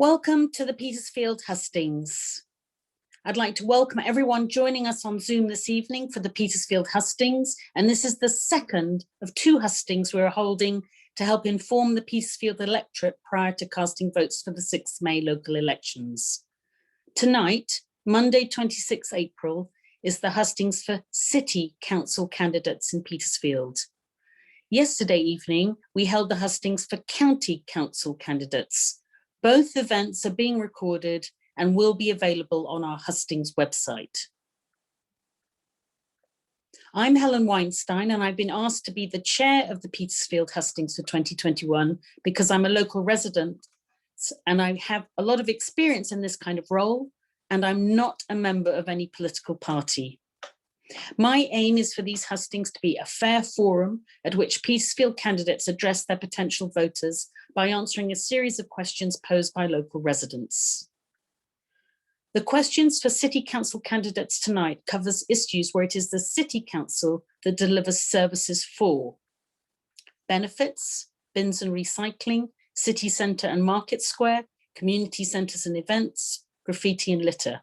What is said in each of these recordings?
Welcome to the Petersfield Hustings. I'd like to welcome everyone joining us on Zoom this evening for the Petersfield Hustings, and this is the second of two hustings we're holding to help inform the Petersfield electorate prior to casting votes for the 6th May local elections. Tonight, Monday 26 April, is the hustings for City Council candidates in Petersfield. Yesterday evening, we held the hustings for County Council candidates. Both events are being recorded and will be available on our hustings website. I'm Helen Weinstein, and I've been asked to be the chair of the Petersfield hustings for 2021 because I'm a local resident and I have a lot of experience in this kind of role, and I'm not a member of any political party. My aim is for these hustings to be a fair forum at which Petersfield candidates address their potential voters by answering a series of questions posed by local residents. The questions for City Council candidates tonight covers issues where it is the City Council that delivers services for benefits, bins and recycling, city centre and market square, community centres and events, graffiti and litter,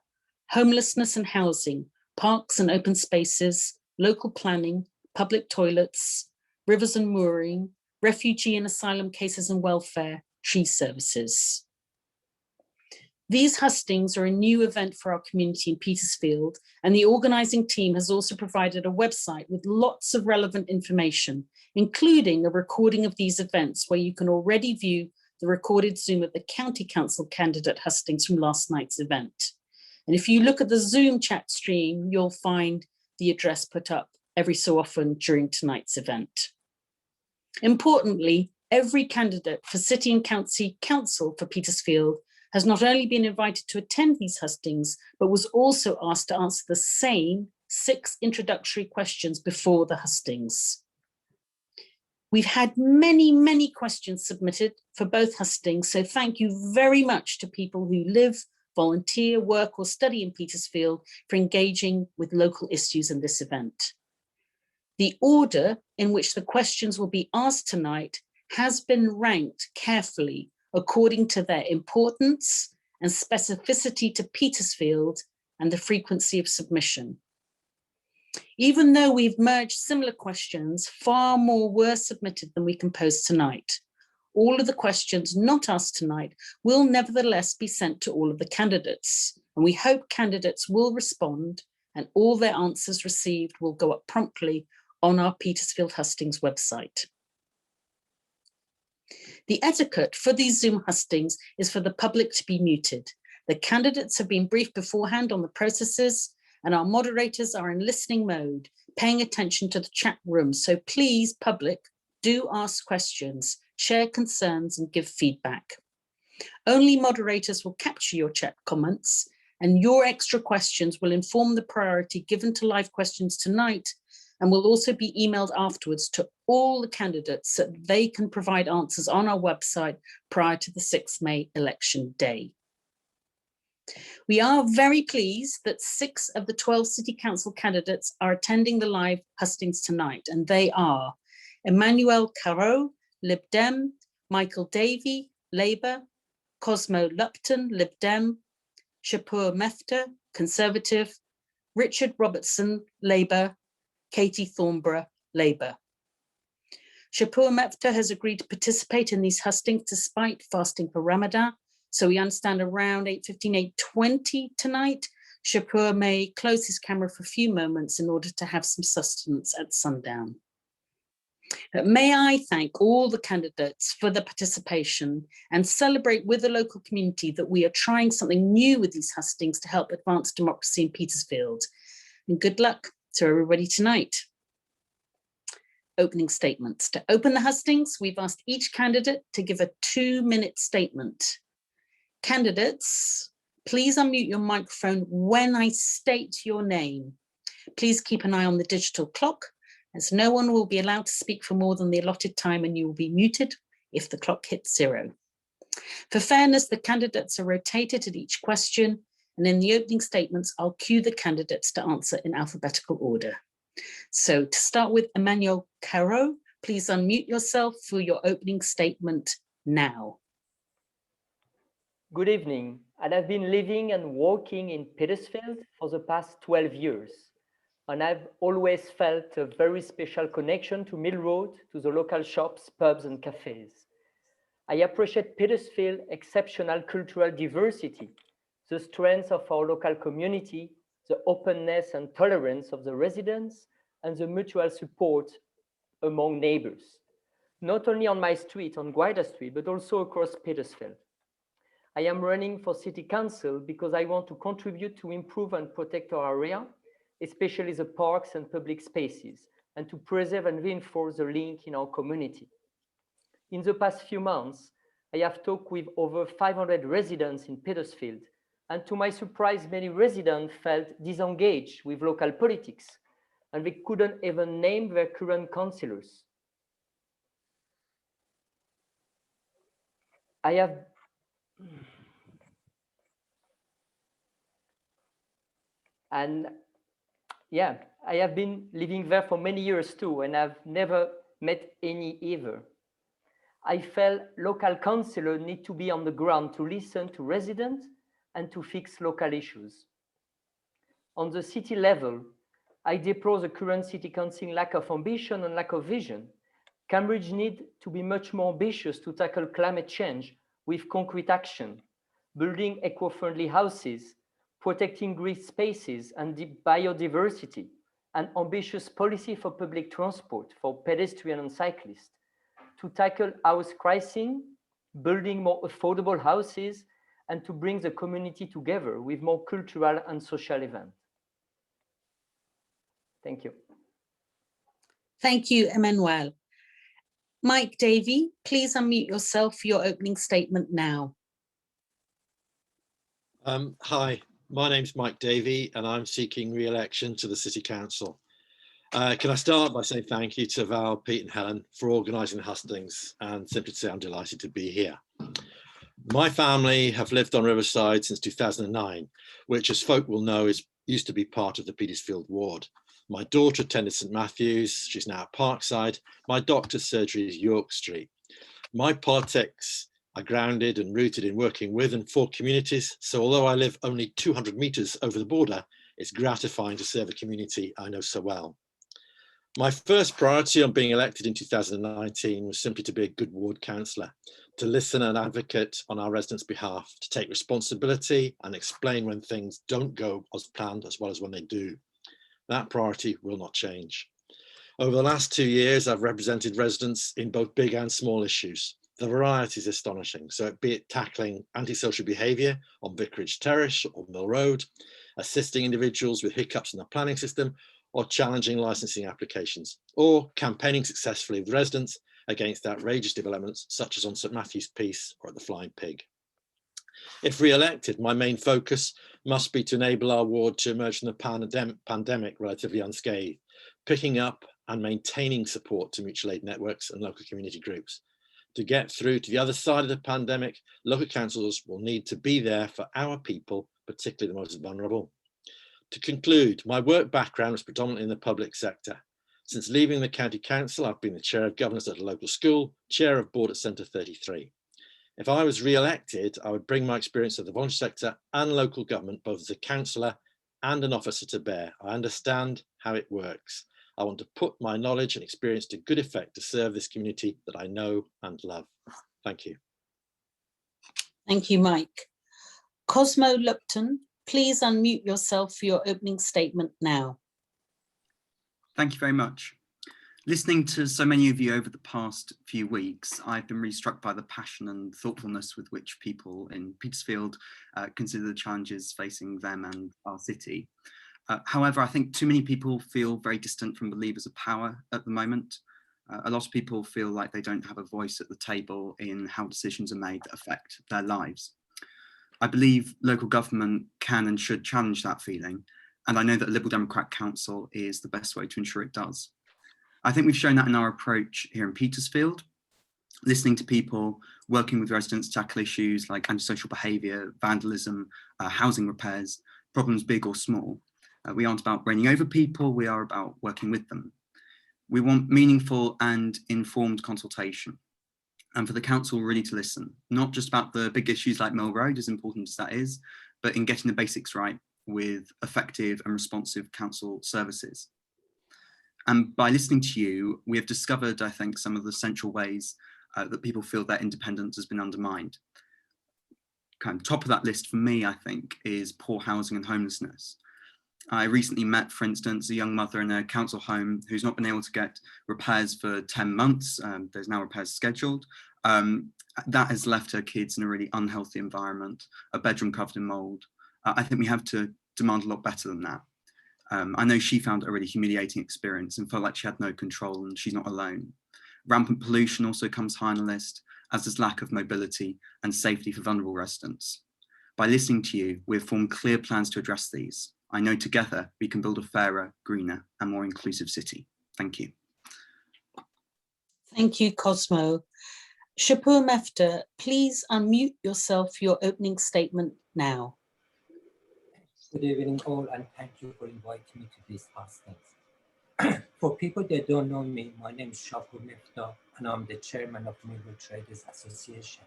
homelessness and housing, parks and open spaces, local planning, public toilets, rivers and mooring, refugee and asylum cases and welfare, tree services. These hustings are a new event for our community in Petersfield, and the organising team has also provided a website with lots of relevant information, including a recording of these events where you can already view the recorded Zoom of the County Council candidate hustings from last night's event. And if you look at the Zoom chat stream, you'll find the address put up every so often during tonight's event. Importantly, every candidate for City and County Council for Petersfield has not only been invited to attend these hustings, but was also asked to answer the same 6 introductory questions before the hustings. We've had many questions submitted for both hustings, so thank you very much to people who live, volunteer, work or study in Petersfield for engaging with local issues in this event. The order in which the questions will be asked tonight has been ranked carefully according to their importance and specificity to Petersfield and the frequency of submission. Even though we've merged similar questions, far more were submitted than we can pose tonight. All of the questions not asked tonight will nevertheless be sent to all of the candidates, and we hope candidates will respond and all their answers received will go up promptly on our Petersfield Hustings website. The etiquette for these Zoom hustings is for the public to be muted. The candidates have been briefed beforehand on the processes, and our moderators are in listening mode, paying attention to the chat room. So please, public, do ask questions, share concerns and give feedback. Only moderators will capture your chat comments, and your extra questions will inform the priority given to live questions tonight, and will also be emailed afterwards to all the candidates so that they can provide answers on our website prior to the 6th May election day. We are very pleased that 6 of the 12 City Council candidates are attending the live hustings tonight, and they are Emmanuel Caro, Lib Dem, Michael Davey, Labour, Cosmo Lupton, Lib Dem, Shapur Mefta, Conservative, Richard Robertson, Labour, Katie Thornborough, Labour. Shapur Mefta has agreed to participate in these hustings despite fasting for Ramadan, so we understand around 8:15, 8:20 tonight, Shapur may close his camera for a few moments in order to have some sustenance at sundown. May I thank all the candidates for their participation and celebrate with the local community that we are trying something new with these hustings to help advance democracy in Petersfield. And good luck to everybody tonight. Opening statements. To open the hustings, we've asked each candidate to give a 2-minute statement. Candidates, please unmute your microphone when I state your name. Please keep an eye on the digital clock, as no one will be allowed to speak for more than the allotted time, and you will be muted if the clock hits 0. For fairness, the candidates are rotated at each question, and in the opening statements, I'll cue the candidates to answer in alphabetical order. So to start with, Emmanuel Caro, please unmute yourself for your opening statement now. Good evening. And I've been living and working in Petersfield for the past 12 years. And I've always felt a very special connection to Mill Road, to the local shops, pubs, and cafes. I appreciate Petersfield's exceptional cultural diversity, the strength of our local community, the openness and tolerance of the residents, and the mutual support among neighbors, not only on my street, on Guida Street, but also across Petersfield. I am running for City Council because I want to contribute to improve and protect our area, especially the parks and public spaces, and to preserve and reinforce the link in our community. In the past few months, I have talked with over 500 residents in Petersfield, and to my surprise, many residents felt disengaged with local politics, and they couldn't even name their current councillors. I have been living there for many years too, and I've never met any either. I felt local councillors need to be on the ground to listen to residents and to fix local issues. On the city level, I deplore the current city council lack of ambition and lack of vision. Cambridge needs to be much more ambitious to tackle climate change with concrete action, building eco-friendly houses, protecting green spaces and biodiversity, and ambitious policy for public transport for pedestrians and cyclists, to tackle house crisis, building more affordable houses, and to bring the community together with more cultural and social events. Thank you. Thank you, Emmanuel. Mike Davey, please unmute yourself for your opening statement now. Hi, my name's Mike Davey and I'm seeking re-election to the City Council. Can I start by saying thank you to Val, Pete and Helen for organising Hustings, and simply to say I'm delighted to be here. My family have lived on Riverside since 2009, which as folk will know used to be part of the Petersfield ward. My daughter attended St Matthew's, she's now at Parkside. My doctor's surgery is York Street. My politics are grounded and rooted in working with and for communities, so although I live only 200 metres over the border, it's gratifying to serve a community I know so well. My first priority on being elected in 2019 was simply to be a good ward councillor, to listen and advocate on our residents' behalf, to take responsibility and explain when things don't go as planned as well as when they do. That priority will not change. Over the last 2 years, I've represented residents in both big and small issues. The variety is astonishing, so be it tackling antisocial behaviour on Vicarage Terrace or Mill Road, assisting individuals with hiccups in the planning system, or challenging licensing applications, or campaigning successfully with residents against outrageous developments such as on St Matthew's Piece or at the Flying Pig. If re-elected, my main focus must be to enable our ward to emerge from the pandemic relatively unscathed, picking up and maintaining support to mutual aid networks and local community groups. To get through to the other side of the pandemic, local councils will need to be there for our people, particularly the most vulnerable. To conclude, my work background was predominantly in the public sector. Since leaving the county council, I've been the chair of governance at a local school, chair of board at Centre 33. If I was re-elected, I would bring my experience of the voluntary sector and local government, both as a councillor and an officer, to bear. I understand how it works. I want to put my knowledge and experience to good effect to serve this community that I know and love. Thank you. Thank you, Mike. Cosmo Lupton, please unmute yourself for your opening statement now. Thank you very much. Listening to so many of you over the past few weeks, I've been really struck by the passion and thoughtfulness with which people in Petersfield consider the challenges facing them and our city. However, I think too many people feel very distant from the levers of power at the moment. A lot of people feel like they don't have a voice at the table in how decisions are made that affect their lives. I believe local government can and should challenge that feeling, and I know that a Liberal Democrat Council is the best way to ensure it does. I think we've shown that in our approach here in Petersfield, listening to people, working with residents to tackle issues like antisocial behaviour, vandalism, housing repairs, problems big or small. We aren't about reigning over people, we are about working with them. We want meaningful and informed consultation. and for the council really to listen, not just about the big issues like Mill Road, as important as that is, but in getting the basics right with effective and responsive council services. And by listening to you, we have discovered, I think, some of the central ways that people feel their independence has been undermined. Kind of top of that list for me, I think, is poor housing and homelessness. I recently met, for instance, a young mother in a council home who's not been able to get repairs for 10 months. There's now repairs scheduled. That has left her kids in a really unhealthy environment, a bedroom covered in mold. I think we have to demand a lot better than that. I know she found it a really humiliating experience and felt like she had no control, and she's not alone. Rampant pollution also comes high on the list, as does lack of mobility and safety for vulnerable residents. By listening to you, we've formed clear plans to address these. I know together we can build a fairer, greener and more inclusive city. Thank you. Thank you, Cosmo. Shapur Mefta, please unmute yourself for your opening statement now. Good evening all, and thank you for inviting me to this Hustings. For people that don't know me, my name is Shapur Mefta and I'm the chairman of Mill Road Traders Association.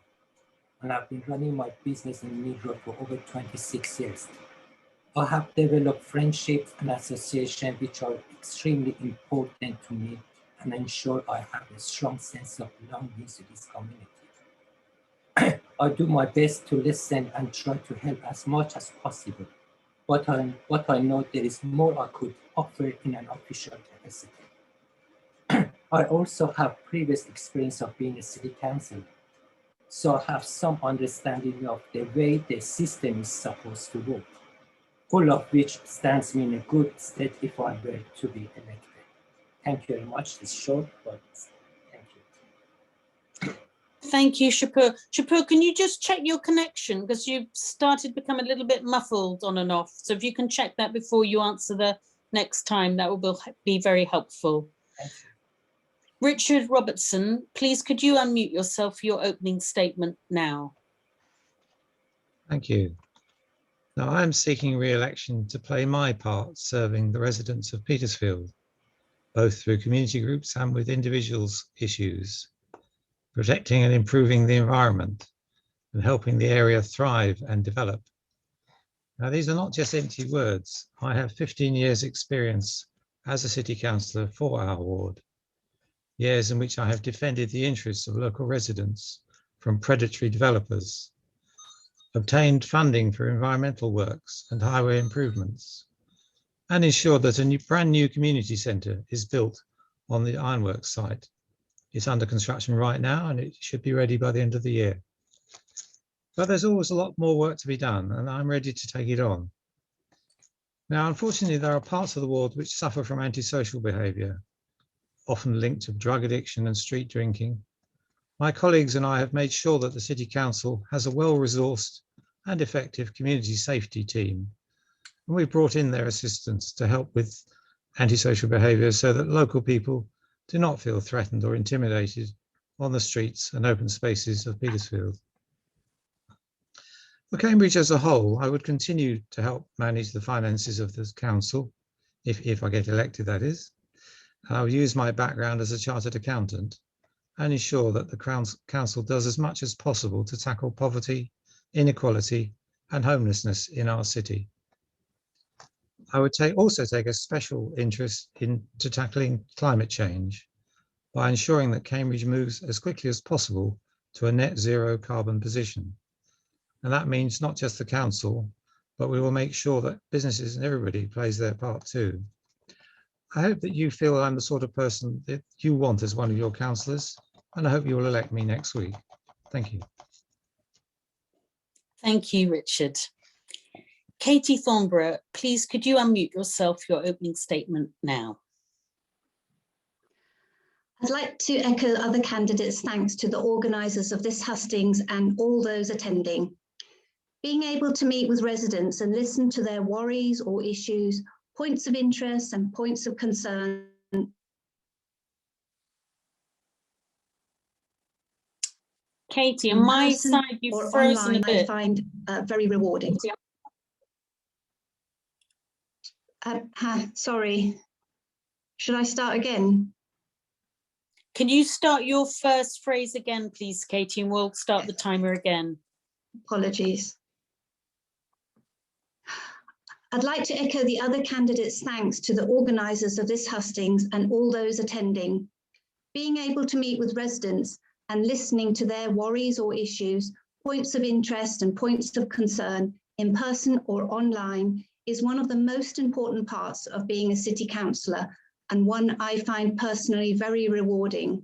And I've been running my business in Mill Road for over 26 years. I have developed friendships and associations which are extremely important to me and ensure I have a strong sense of belonging to this community. I do my best to listen and try to help as much as possible. But I know there is more I could offer in an official capacity. I also have previous experience of being a city councillor, so I have some understanding of the way the system is supposed to work, all of which stands me in a good stead if I were to be elected. Thank you very much. It's short, but thank you. Thank you, Shapur. Shapur, can you just check your connection? Because you started to become a little bit muffled on and off. So if you can check that before you answer the next time, that will be very helpful. Thank you. Richard Robertson, please could you unmute yourself for your opening statement now? Thank you. Now I'm seeking re-election to play my part serving the residents of Petersfield, both through community groups and with individuals' issues, protecting and improving the environment and helping the area thrive and develop. Now these are not just empty words. I have 15 years experience as a city councillor for our ward, years in which I have defended the interests of local residents from predatory developers, obtained funding for environmental works and highway improvements, and ensured that a brand new community centre is built on the ironworks site. It's under construction right now and it should be ready by the end of the year. But there's always a lot more work to be done and I'm ready to take it on. Now, unfortunately, there are parts of the ward which suffer from antisocial behaviour, often linked to drug addiction and street drinking. My colleagues and I have made sure that the City Council has a well-resourced and effective community safety team. And we've brought in their assistance to help with antisocial behaviour so that local people do not feel threatened or intimidated on the streets and open spaces of Petersfield. For Cambridge as a whole, I would continue to help manage the finances of the council, if I get elected, that is. I'll use my background as a chartered accountant and ensure that the council does as much as possible to tackle poverty, inequality and homelessness in our city. I would also take a special interest into tackling climate change by ensuring that Cambridge moves as quickly as possible to a net zero carbon position. And that means not just the council, but we will make sure that businesses and everybody plays their part too. I hope that you feel I'm the sort of person that you want as one of your councillors, and I hope you will elect me next week. Thank you. Thank you, Richard. Katie Thornborough, please could you unmute yourself for your opening statement now? I'd like to echo other candidates' thanks to the organisers of this hustings and all those attending. Being able to meet with residents and listen to their worries or issues, points of interest and points of concern. Katie, on my side, you've frozen a bit. I find very rewarding. Sorry, should I start again? Can you start your first phrase again, please, Katie, and we'll start the timer again. Apologies. I'd like to echo the other candidates' thanks to the organisers of this hustings and all those attending. Being able to meet with residents and listening to their worries or issues, points of interest and points of concern in person or online is one of the most important parts of being a city councillor, and one I find personally very rewarding.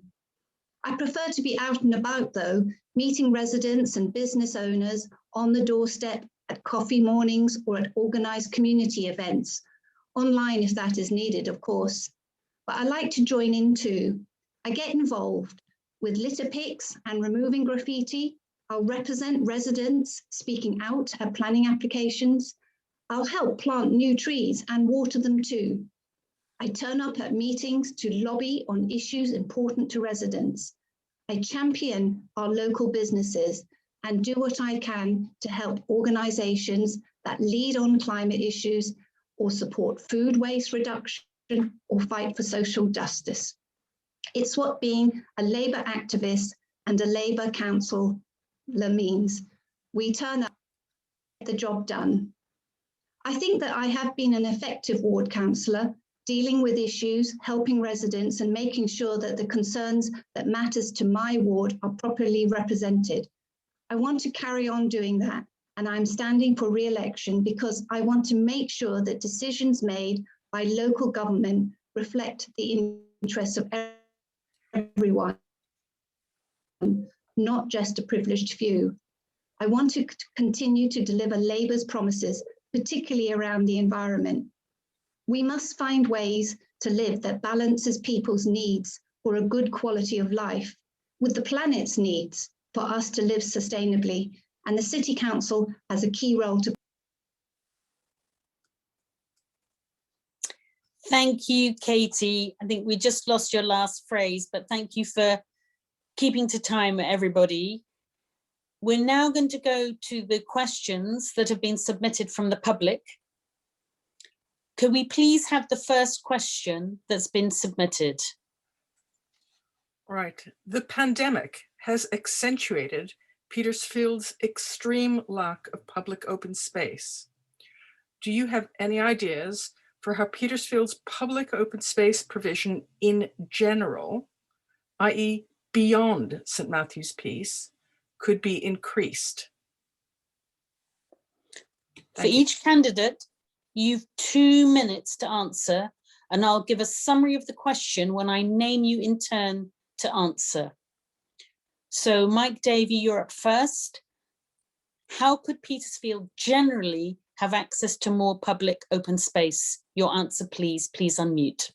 I prefer to be out and about though, meeting residents and business owners on the doorstep, at coffee mornings or at organised community events, online if that is needed, of course. But I like to join in too. I get involved with litter picks and removing graffiti. I'll represent residents speaking out at planning applications. I'll help plant new trees and water them too. I turn up at meetings to lobby on issues important to residents. I champion our local businesses and do what I can to help organisations that lead on climate issues or support food waste reduction or fight for social justice. It's what being a Labour activist and a Labour councillor means. We turn up, get the job done. I think that I have been an effective ward councillor, dealing with issues, helping residents and making sure that the concerns that matters to my ward are properly represented. I want to carry on doing that, and I'm standing for re-election because I want to make sure that decisions made by local government reflect the interests of everyone, not just a privileged few. I want to continue to deliver Labour's promises, particularly around the environment. We must find ways to live that balances people's needs for a good quality of life with the planet's needs for us to live sustainably, and the City Council has a key role to. Thank you, Katie. I think we just lost your last phrase, but thank you for keeping to time, everybody. We're now going to go to the questions that have been submitted from the public. Could we please have the first question that's been submitted? Right. The pandemic has accentuated Petersfield's extreme lack of public open space. Do you have any ideas for how Petersfield's public open space provision in general, i.e. beyond St. Matthew's Piece, could be increased? For each candidate, you've 2 minutes to answer, and I'll give a summary of the question when I name you in turn to answer. So Mike Davey, you're up first. How could Petersfield generally have access to more public open space? Your answer, please. Please unmute.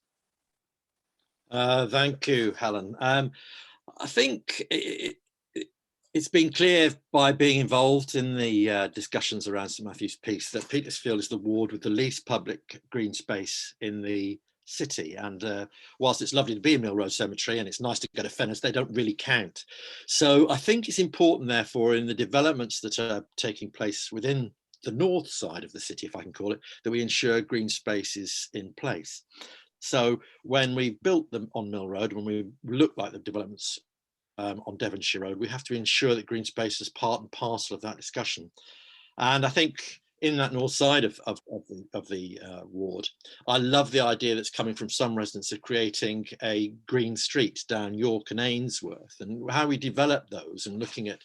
Thank you, Helen. I think it's been clear by being involved in the discussions around St. Matthew's Piece that Petersfield is the ward with the least public green space in the city, and whilst it's lovely to be in Mill Road Cemetery and it's nice to go to Fennis, they don't really count. So I think it's important, therefore, in the developments that are taking place within the north side of the city, if I can call it, that we ensure green space is in place. So when we built them on Mill Road, when we look like the developments on Devonshire Road, we have to ensure that green space is part and parcel of that discussion. And I think in that north side of the ward, I love the idea that's coming from some residents of creating a green street down York and Ainsworth, and how we develop those and looking at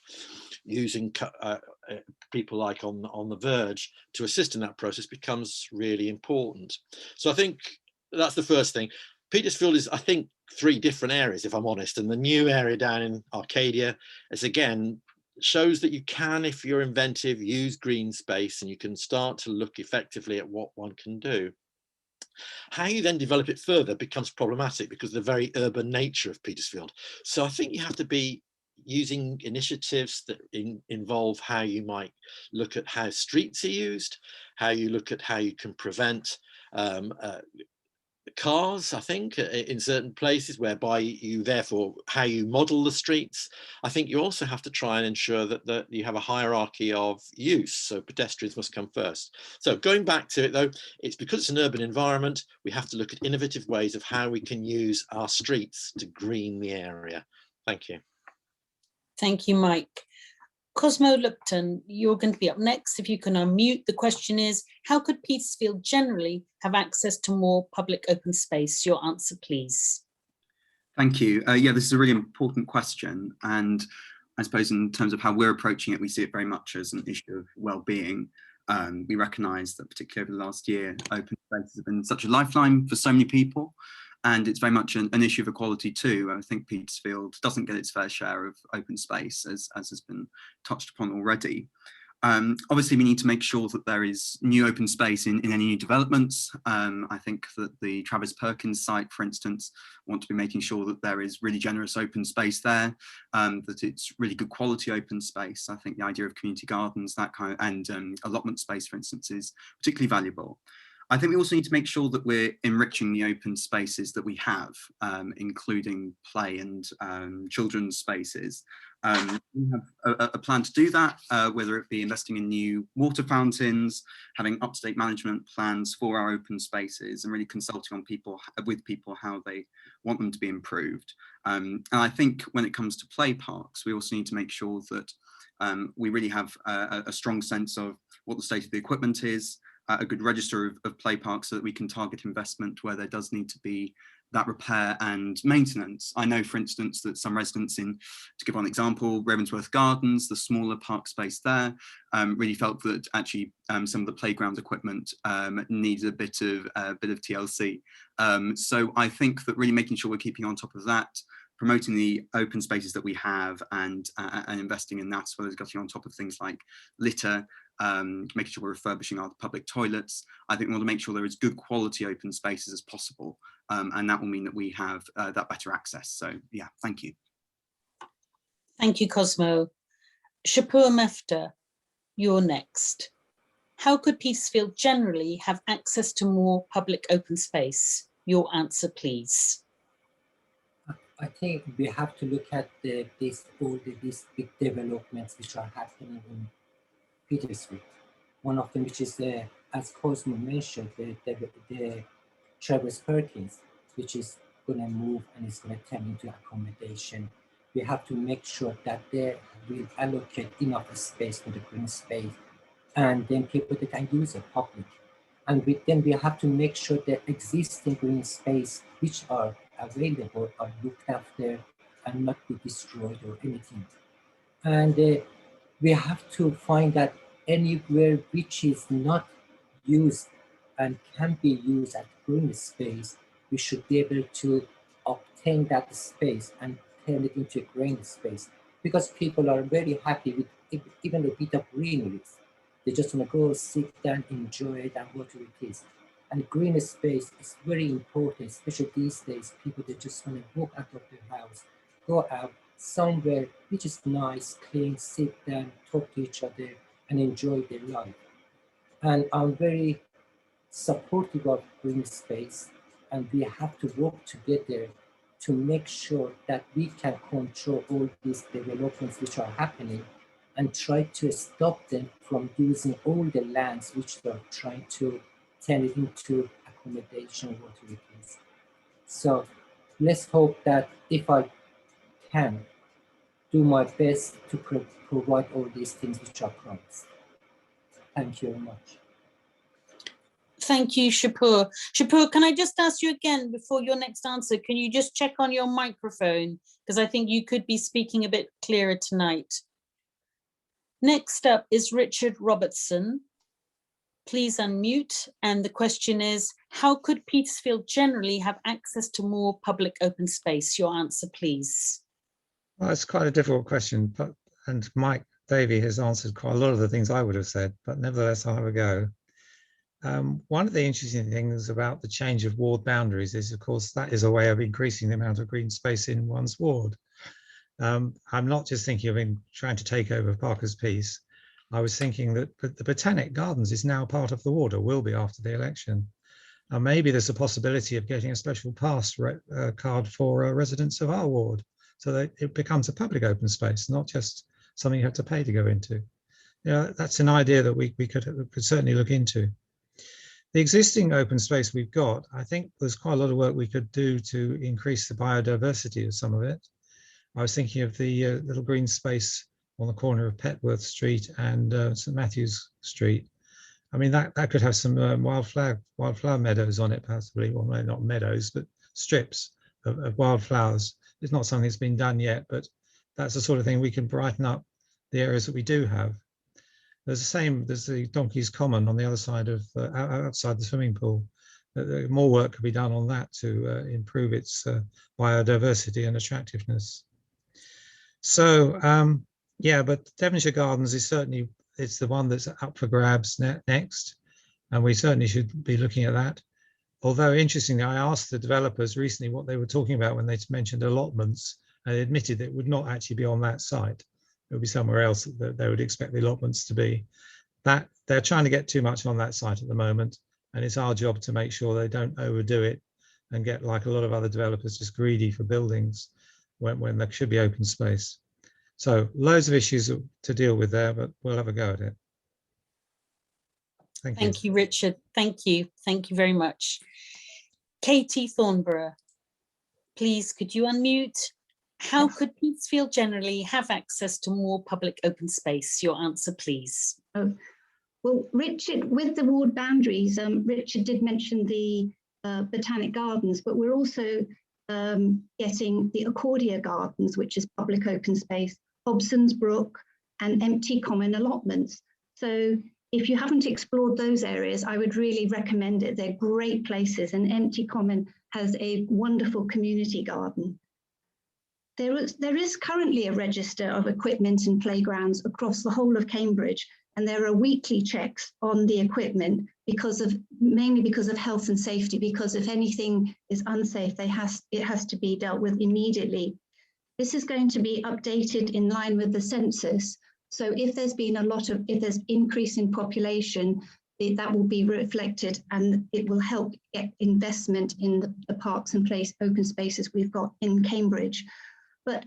using people like on the Verge to assist in that process becomes really important. So I think that's the first thing. Petersfield is, I think, 3 different areas, if I'm honest, and the new area down in Arcadia is, again, shows that you can, if you're inventive, use green space, and you can start to look effectively at what one can do. How you then develop it further becomes problematic because of the very urban nature of Petersfield. So I think you have to be using initiatives that involve how you might look at how streets are used, how you look at how you can prevent cars, I think, in certain places, whereby you therefore how you model the streets. I think you also have to try and ensure that you have a hierarchy of use, so pedestrians must come first. So going back to it though, it's because it's an urban environment, we have to look at innovative ways of how we can use our streets to green the area. Thank you. Thank you, Mike. Cosmo Lupton, you're going to be up next. If you can unmute, the question is, how could Petersfield generally have access to more public open space? Your answer, please. Thank you. Yeah, this is a really important question. And I suppose in terms of how we're approaching it, we see it very much as an issue of well-being. We recognise that particularly over the last year, open spaces have been such a lifeline for so many people. And it's very much an issue of equality too. I think Petersfield doesn't get its fair share of open space, as has been touched upon already. Obviously, we need to make sure that there is new open space in any new developments. I think that the Travis Perkins site, for instance, want to be making sure that there is really generous open space there, that it's really good quality open space. I think the idea of community gardens, that kind of, and allotment space, for instance, is particularly valuable. I think we also need to make sure that we're enriching the open spaces that we have, including play and children's spaces. We have a plan to do that, whether it be investing in new water fountains, having up-to-date management plans for our open spaces, and really consulting on with people how they want them to be improved. And I think when it comes to play parks, we also need to make sure that we really have a strong sense of what the state of the equipment is, a good register of play parks so that we can target investment where there does need to be that repair and maintenance. I know, for instance, that some residents to give one example, Ravensworth Gardens, the smaller park space there, really felt that actually some of the playground equipment needs a bit of TLC. So I think that really making sure we're keeping on top of that, promoting the open spaces that we have and investing in that, as well as getting on top of things like litter, making sure we're refurbishing our public toilets. I think we want to make sure there is good quality open spaces as possible, and that will mean that we have that better access. So yeah, thank you. Thank you, Cosmo. Shapur Mefta, you're next. How could Petersfield generally have access to more public open space? Your answer, please. I think we have to look at these big developments which are happening in Petersfield. One of them, which is as Cosmo mentioned, the Travis Perkins, which is going to move and is going to turn into accommodation. We have to make sure that they will allocate enough space for the green space, and then people that can use it public. And then we have to make sure that existing green space which are available are looked after and not be destroyed or anything. And we have to find that anywhere which is not used and can be used as green space, we should be able to obtain that space and turn it into a green space, because people are very happy with even a bit of greenery. They just want to go sit down, enjoy it, and whatever it is. And green space is very important, especially these days. People, they just want to walk out of their house, go out somewhere which is nice, clean, sit down, talk to each other, and enjoy their life. And I'm very supportive of green space, and we have to work together to make sure that we can control all these developments which are happening and try to stop them from using all the lands which they're trying to turn it into accommodation, whatever it is. So let's hope that if I can do my best to provide all these things which are promised. Thank you very much. Thank you, Shapur. Shapur, can I just ask you again before your next answer, can you just check on your microphone? Because I think you could be speaking a bit clearer tonight. Next up is Richard Robertson. Please unmute. And the question is, how could Petersfield generally have access to more public open space? Your answer, please. Well, it's quite a difficult question, and Mike Davey has answered quite a lot of the things I would have said, but nevertheless, I'll have a go. One of the interesting things about the change of ward boundaries is, of course, that is a way of increasing the amount of green space in one's ward. I'm not just thinking of trying to take over Parker's Piece. I was thinking that the Botanic Gardens is now part of the ward, or will be after the election. Maybe there's a possibility of getting a special pass card for residents of our ward, so that it becomes a public open space, not just something you have to pay to go into. Yeah, that's an idea that we could certainly look into. The existing open space we've got, I think there's quite a lot of work we could do to increase the biodiversity of some of it. I was thinking of the little green space on the corner of Petworth Street and St Matthew's Street. I mean, that could have some wildflower meadows on it, possibly. Well, no, not meadows, but strips of wildflowers. It's not something that's been done yet, but that's the sort of thing we can brighten up the areas that we do have. There's the Donkey's Common on the other side of, outside the swimming pool. More work could be done on that to improve its biodiversity and attractiveness. So, yeah, but Devonshire Gardens is certainly, it's the one that's up for grabs next, and we certainly should be looking at that. Although, interestingly, I asked the developers recently what they were talking about when they mentioned allotments, and they admitted that it would not actually be on that site. It would be somewhere else that they would expect the allotments to be. That they're trying to get too much on that site at the moment, and it's our job to make sure they don't overdo it and get, like a lot of other developers, just greedy for buildings when there should be open space. So loads of issues to deal with there, but we'll have a go at it. Thank you. Thank you, Richard. Thank you. Thank you very much. Katie Thornborough, please, could you unmute? How could Petersfield generally have access to more public open space? Your answer, please. Oh, well, Richard, with the ward boundaries, Richard did mention the Botanic Gardens, but we're also getting the Accordia Gardens, which is public open space, Hobson's Brook, and empty common allotments. So if you haven't explored those areas, I would really recommend it. They're great places, and Empty Common has a wonderful community garden. There is currently a register of equipment and playgrounds across the whole of Cambridge, and there are weekly checks on the equipment mainly because of health and safety, because if anything is unsafe, it has to be dealt with immediately. This is going to be updated in line with the census. So if there's been if there's increase in population, that will be reflected, and it will help get investment in the parks and place open spaces we've got in Cambridge. But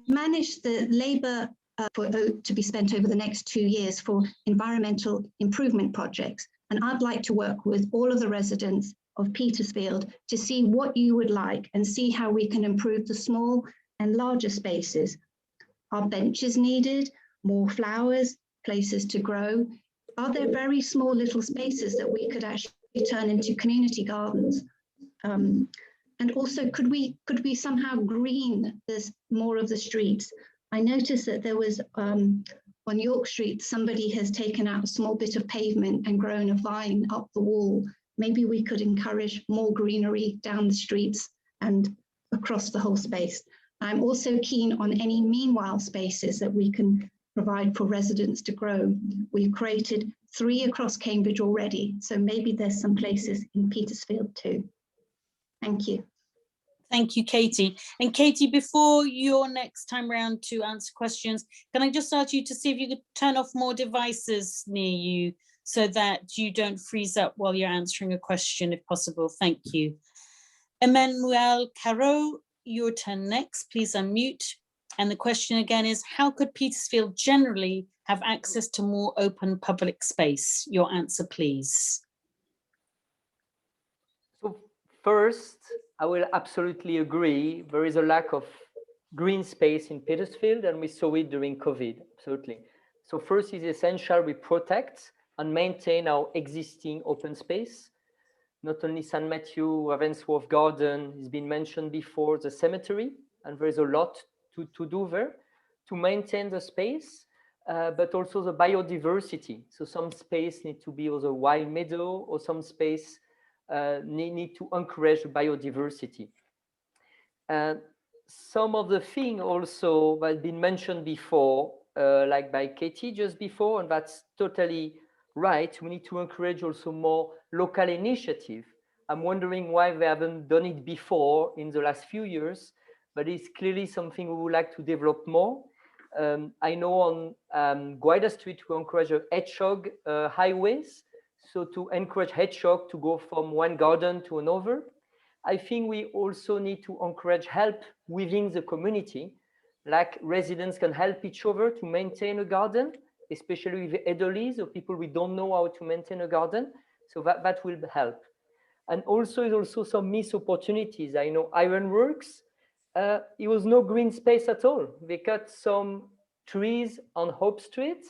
manage the labour to be spent over the next 2 years for environmental improvement projects. And I'd like to work with all of the residents of Petersfield to see what you would like and see how we can improve the small and larger spaces. Are benches needed? More flowers? Places to grow? Are there very small little spaces that we could actually turn into community gardens? And also, could we somehow green more of the streets? I noticed that there was on York Street, somebody has taken out a small bit of pavement and grown a vine up the wall. Maybe we could encourage more greenery down the streets and across the whole space. I'm also keen on any meanwhile spaces that we can provide for residents to grow. We've created 3 across Cambridge already, so maybe there's some places in Petersfield too. Thank you. Thank you, Katie. And Katie, before your next time round to answer questions, can I just ask you to see if you could turn off more devices near you so that you don't freeze up while you're answering a question, if possible. Thank you. Emmanuel Caro, your turn next. Please unmute. And the question again is, how could Petersfield generally have access to more open public space? Your answer, please. So first, I will absolutely agree. There is a lack of green space in Petersfield, and we saw it during COVID, absolutely. So first is essential we protect and maintain our existing open space. Not only St. Matthew, Ravensworth Garden has been mentioned before, the cemetery, and there is a lot to do there to maintain the space, but also the biodiversity. So some space need to be also wild meadow, or some space need to encourage biodiversity. Some of the things also that have been mentioned before, like by Katie just before, and that's totally right. We need to encourage also more local initiative. I'm wondering why they haven't done it before in the last few years, but it's clearly something we would like to develop more. I know on Guida Street, we encourage hedgehog highways. So to encourage hedgehog to go from one garden to another. I think we also need to encourage help within the community, like residents can help each other to maintain a garden, especially with elderly or people we don't know how to maintain a garden. So that will help. And also some missed opportunities. I know Ironworks, it was no green space at all. They cut some trees on Hope Street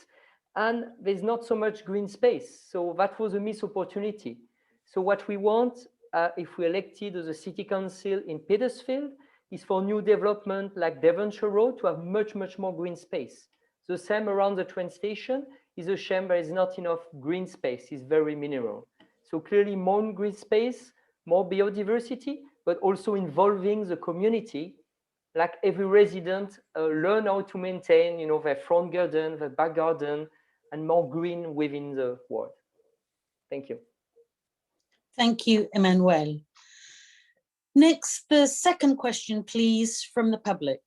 and there's not so much green space. So that was a missed opportunity. So what we want, if we elected as a city council in Petersfield, is for new development like Devonshire Road to have much more green space. The same around the train station. Is a shame there is not enough green space, it's very minimal. So clearly more green space, more biodiversity, but also involving the community, like every resident learn how to maintain, their front garden, their back garden, and more green within the ward. Thank you. Thank you, Emmanuel. Next, the second question, please, from the public.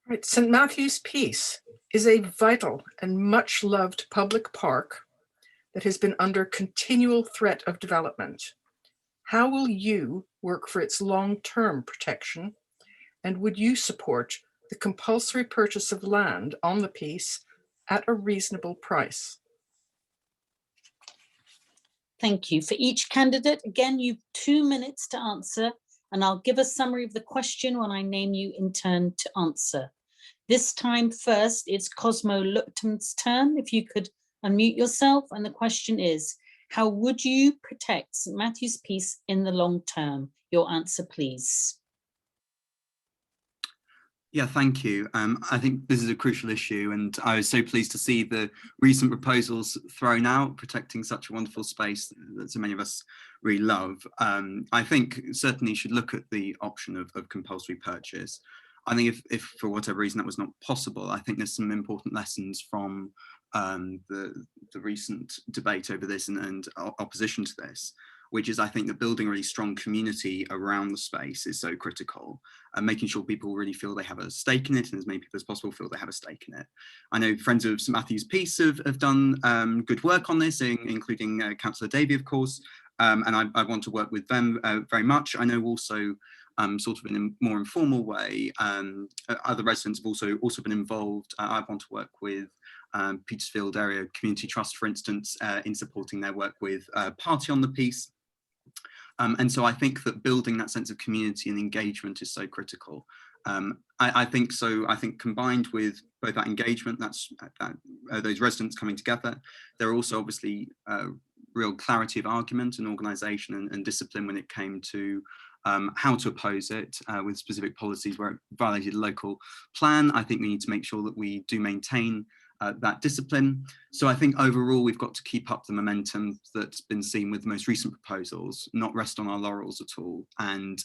Right, St. Matthew's Peace is a vital and much loved public park that has been under continual threat of development. How will you work for its long-term protection? And would you support the compulsory purchase of land on the Peace at a reasonable price? Thank you. For each candidate, again, you've 2 minutes to answer, and I'll give a summary of the question when I name you in turn to answer. This time first, it's Cosmo Lupton's turn. If you could unmute yourself, and the question is, how would you protect St. Matthew's Peace in the long term? Your answer, please. Yeah, thank you. I think this is a crucial issue, and I was so pleased to see the recent proposals thrown out, protecting such a wonderful space that so many of us really love. I think certainly you should look at the option of compulsory purchase. I think if for whatever reason that was not possible, I think there's some important lessons from the recent debate over this and opposition to this, which is, I think, that building a really strong community around the space is so critical, and making sure people really feel they have a stake in it, and as many people as possible feel they have a stake in it. I know Friends of St. Matthew's Peace have done good work on this, including Councillor Davey, of course, and I want to work with them very much. I know also, sort of in a more informal way, other residents have also been involved. I want to work with Petersfield Area Community Trust, for instance, in supporting their work with Party on the Peace. And so I think that building that sense of community and engagement is so critical. I think combined with both that engagement, those residents coming together, there are also obviously real clarity of argument and organisation and discipline when it came to how to oppose it with specific policies where it violated the local plan. I think we need to make sure that we do maintain that discipline. So I think overall we've got to keep up the momentum that's been seen with the most recent proposals, not rest on our laurels at all, and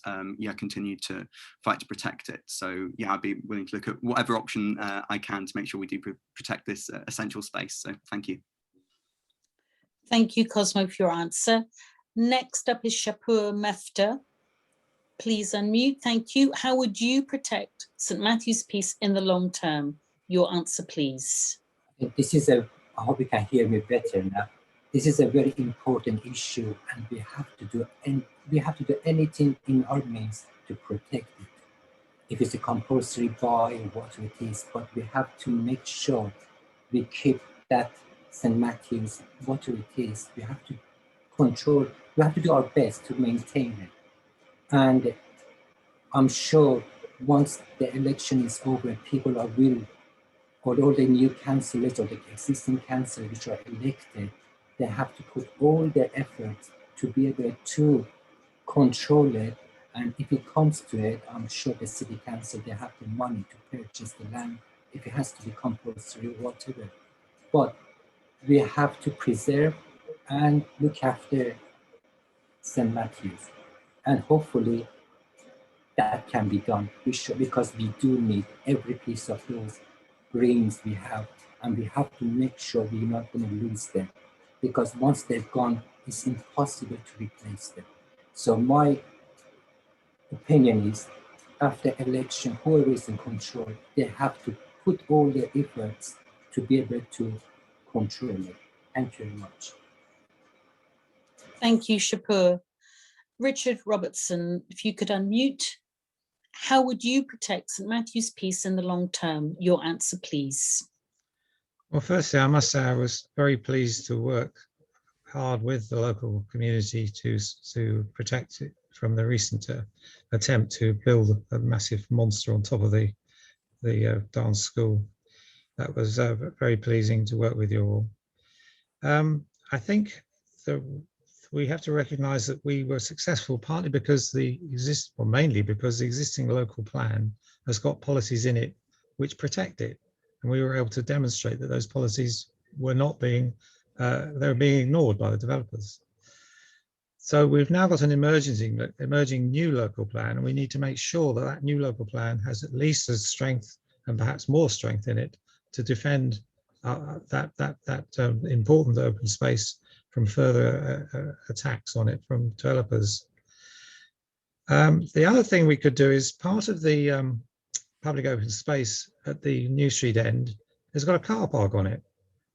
continue to fight to protect it. So yeah, I'd be willing to look at whatever option I can to make sure we do protect this essential space. So thank you. Thank you, Cosmo, for your answer. Next up is Shapur Mefta. Please unmute. Thank you. How would you protect St. Matthew's Peace in the long term? Your answer, please. This is I hope you can hear me better now. This is a very important issue, and we have to do anything in our means to protect it. If it's a compulsory buy or whatever it is, but we have to make sure we keep that St. Matthew's, whatever it is, we have to control, we have to do our best to maintain it. And I'm sure once the election is over, people are willing, or all the new councillors or the existing councillors which are elected, they have to put all their efforts to be able to control it. And if it comes to it, I'm sure the city council, they have the money to purchase the land, if it has to be compulsory or whatever. But we have to preserve and look after St. Matthew's. And hopefully that can be done, because we do need every piece of those greens we have, and we have to make sure we're not going to lose them, because once they've gone, it's impossible to replace them. So my opinion is after election, whoever is in control, they have to put all their efforts to be able to control it. Thank you very much. Thank you, Shapur. Richard Robertson, if you could unmute. How would you protect St Matthew's peace in the long term? Your answer, please. Well, firstly, I must say I was very pleased to work hard with the local community to protect it from the recent attempt to build a massive monster on top of the dance school. That was very pleasing to work with you all. I think we have to recognise that we were successful partly because mainly because the existing local plan has got policies in it which protect it, and we were able to demonstrate that those policies were not being they were being ignored by the developers. So we've now got an emerging new local plan, and we need to make sure that that new local plan has at least as strength and perhaps more strength in it to defend that important open space from further attacks on it from developers. The other thing we could do is part of the public open space at the New Street end has got a car park on it,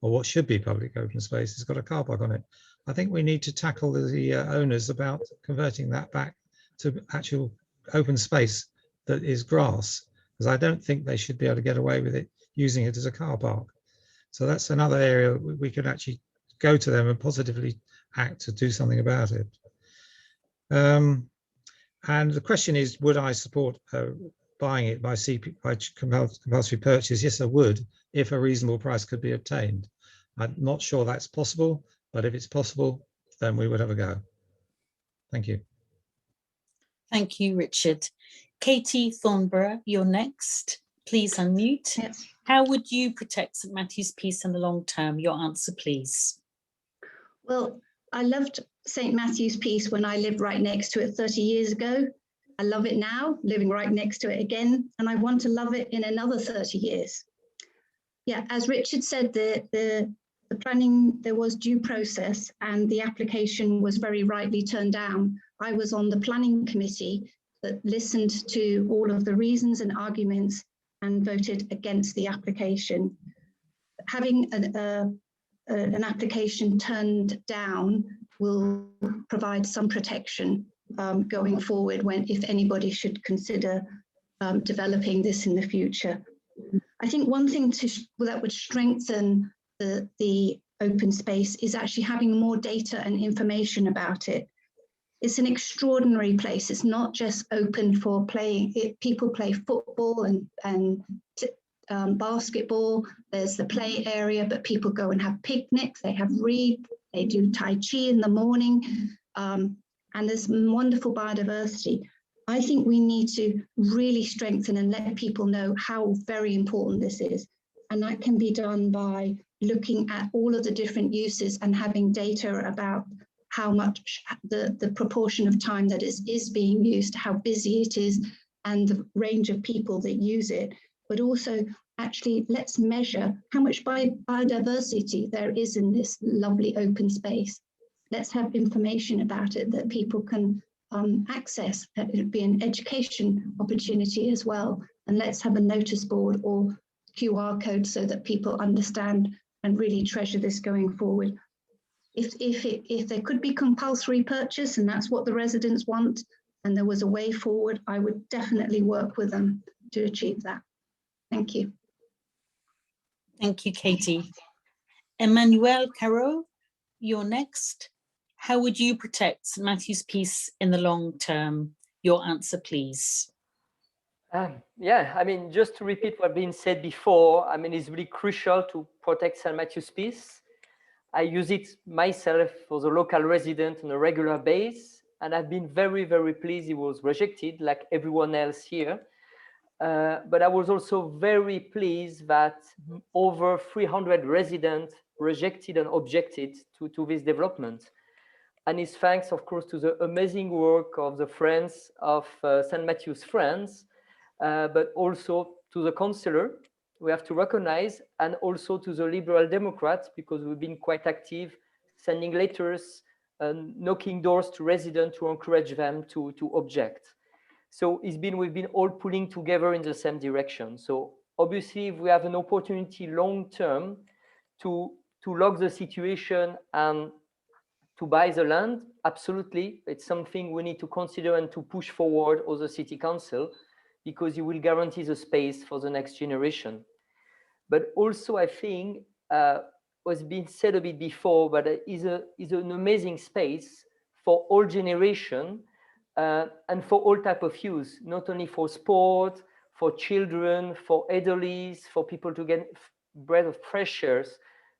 or what should be public open space has got a car park on it. I think we need to tackle the owners about converting that back to actual open space that is grass, because I don't think they should be able to get away with it using it as a car park. So that's another area we could actually go to them and positively act to do something about it. And the question is, would I support buying it by compulsory purchase? Yes, I would, if a reasonable price could be obtained. I'm not sure that's possible, but if it's possible, then we would have a go. Thank you. Thank you, Richard. Katie Thornborough, you're next. Please unmute. Yes. How would you protect St Matthew's peace in the long term? Your answer, please. Well, I loved St Matthew's Peace when I lived right next to it 30 years ago. I love it now, living right next to it again, and I want to love it in another 30 years. Yeah, as Richard said, the planning, there was due process and the application was very rightly turned down. I was on the planning committee that listened to all of the reasons and arguments and voted against the application. Having an application turned down will provide some protection going forward if anybody should consider developing this in the future. I think one thing that would strengthen the open space is actually having more data and information about it. It's an extraordinary place. It's not just open for playing. People play football and basketball. There's the play area, but people go and have picnics. They read. They do Tai Chi in the morning. And there's wonderful biodiversity. I think we need to really strengthen and let people know how very important this is. And that can be done by looking at all of the different uses and having data about how much the proportion of time that is being used, how busy it is, and the range of people that use it. But also, actually, let's measure how much biodiversity there is in this lovely open space. Let's have information about it that people can access. It would be an education opportunity as well. And let's have a notice board or QR code so that people understand and really treasure this going forward. If there could be compulsory purchase and that's what the residents want, and there was a way forward, I would definitely work with them to achieve that. Thank you. Thank you, Katie. Emmanuel Caro, you're next. How would you protect St Matthew's peace in the long term? Your answer, please. Yeah, I mean, just to repeat what's been said before, I mean, it's really crucial to protect St Matthew's peace. I use it myself for the local resident on a regular basis, and I've been very, very pleased it was rejected like everyone else here. But I was also very pleased that over 300 residents rejected and objected to this development. And it's thanks, of course, to the amazing work of the Friends of St. Matthew's Friends, but also to the councillor, we have to recognize, and also to the Liberal Democrats, because we've been quite active, sending letters and knocking doors to residents to encourage them to object. So we've been all pulling together in the same direction. So obviously, if we have an opportunity long term to lock the situation and to buy the land, absolutely, it's something we need to consider and to push forward as a city council, because you will guarantee the space for the next generation. But also, I think, was being said a bit before, but is an amazing space for all generation and for all type of use, not only for sport, for children, for elderlies, for people to get breath of fresh air.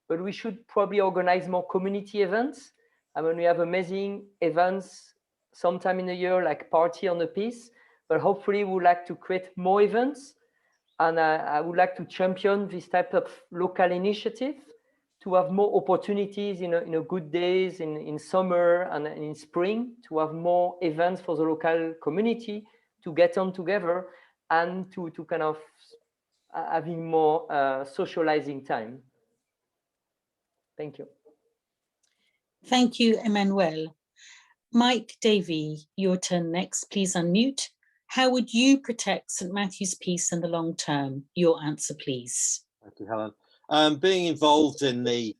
But we should probably organize more community events. I mean, we have amazing events sometime in the year, like Party on the Peace, but hopefully we would like to create more events. And I would like to champion this type of local initiative to have more opportunities in a good days in summer and in spring, to have more events for the local community to get on together and to kind of having more socializing time. Thank you. Thank you, Emmanuel. Mike Davey, your turn next. Please unmute. How would you protect St Matthew's peace in the long term? Your answer, please. Thank you, Helen. Being involved in the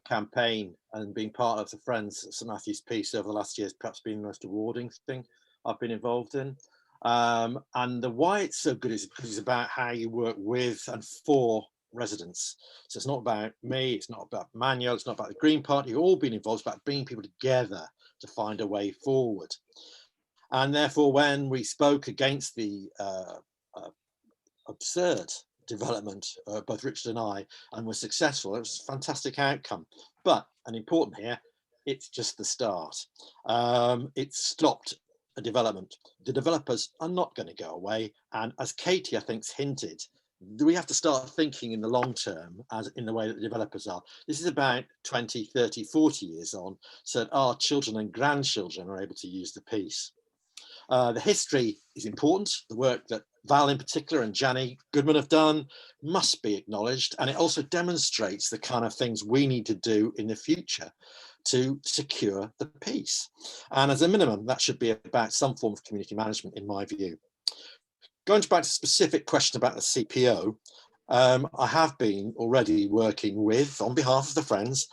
campaign and being part of the Friends of St Matthew's Peace over the last year has perhaps been the most rewarding thing I've been involved in. And the why it's so good is because it's about how you work with and for residents. So it's not about me, it's not about Manuel, it's not about the Green Party. You've all been involved. It's about bringing people together to find a way forward. And therefore, when we spoke against the absurd development, both Richard and I, and were successful, it was a fantastic outcome. But, and important here, it's just the start. It stopped a development. The developers are not going to go away. And as Katie, I think, hinted, we have to start thinking in the long term, as in the way that the developers are. This is about 20, 30, 40 years on, so that our children and grandchildren are able to use the piece. The history is important. The work that Val in particular and Janny Goodman have done must be acknowledged, and it also demonstrates the kind of things we need to do in the future to secure the peace. And as a minimum, that should be about some form of community management, in my view. Going back to a specific question about the CPO, I have been already working with, on behalf of the Friends,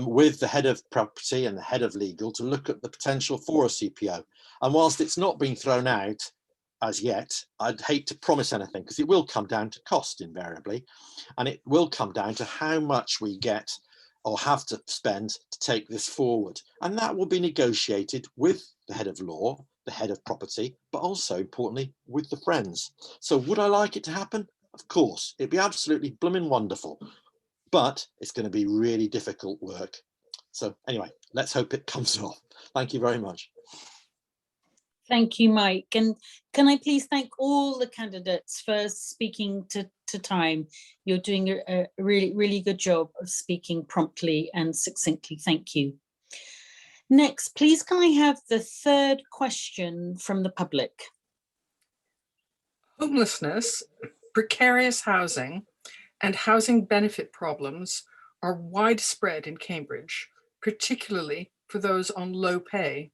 with the head of property and the head of legal to look at the potential for a CPO. And whilst it's not been thrown out as yet, I'd hate to promise anything, because it will come down to cost invariably, and it will come down to how much we get or have to spend to take this forward. And that will be negotiated with the head of law, the head of property, but also importantly with the Friends. So would I like it to happen? Of course, it'd be absolutely blooming wonderful, but it's going to be really difficult work. So anyway, let's hope it comes off. Thank you very much. Thank you, Mike. And can I please thank all the candidates for speaking to time. You're doing a really, really good job of speaking promptly and succinctly. Thank you. Next, please, can I have the third question from the public? Homelessness, precarious housing, and housing benefit problems are widespread in Cambridge, particularly for those on low pay.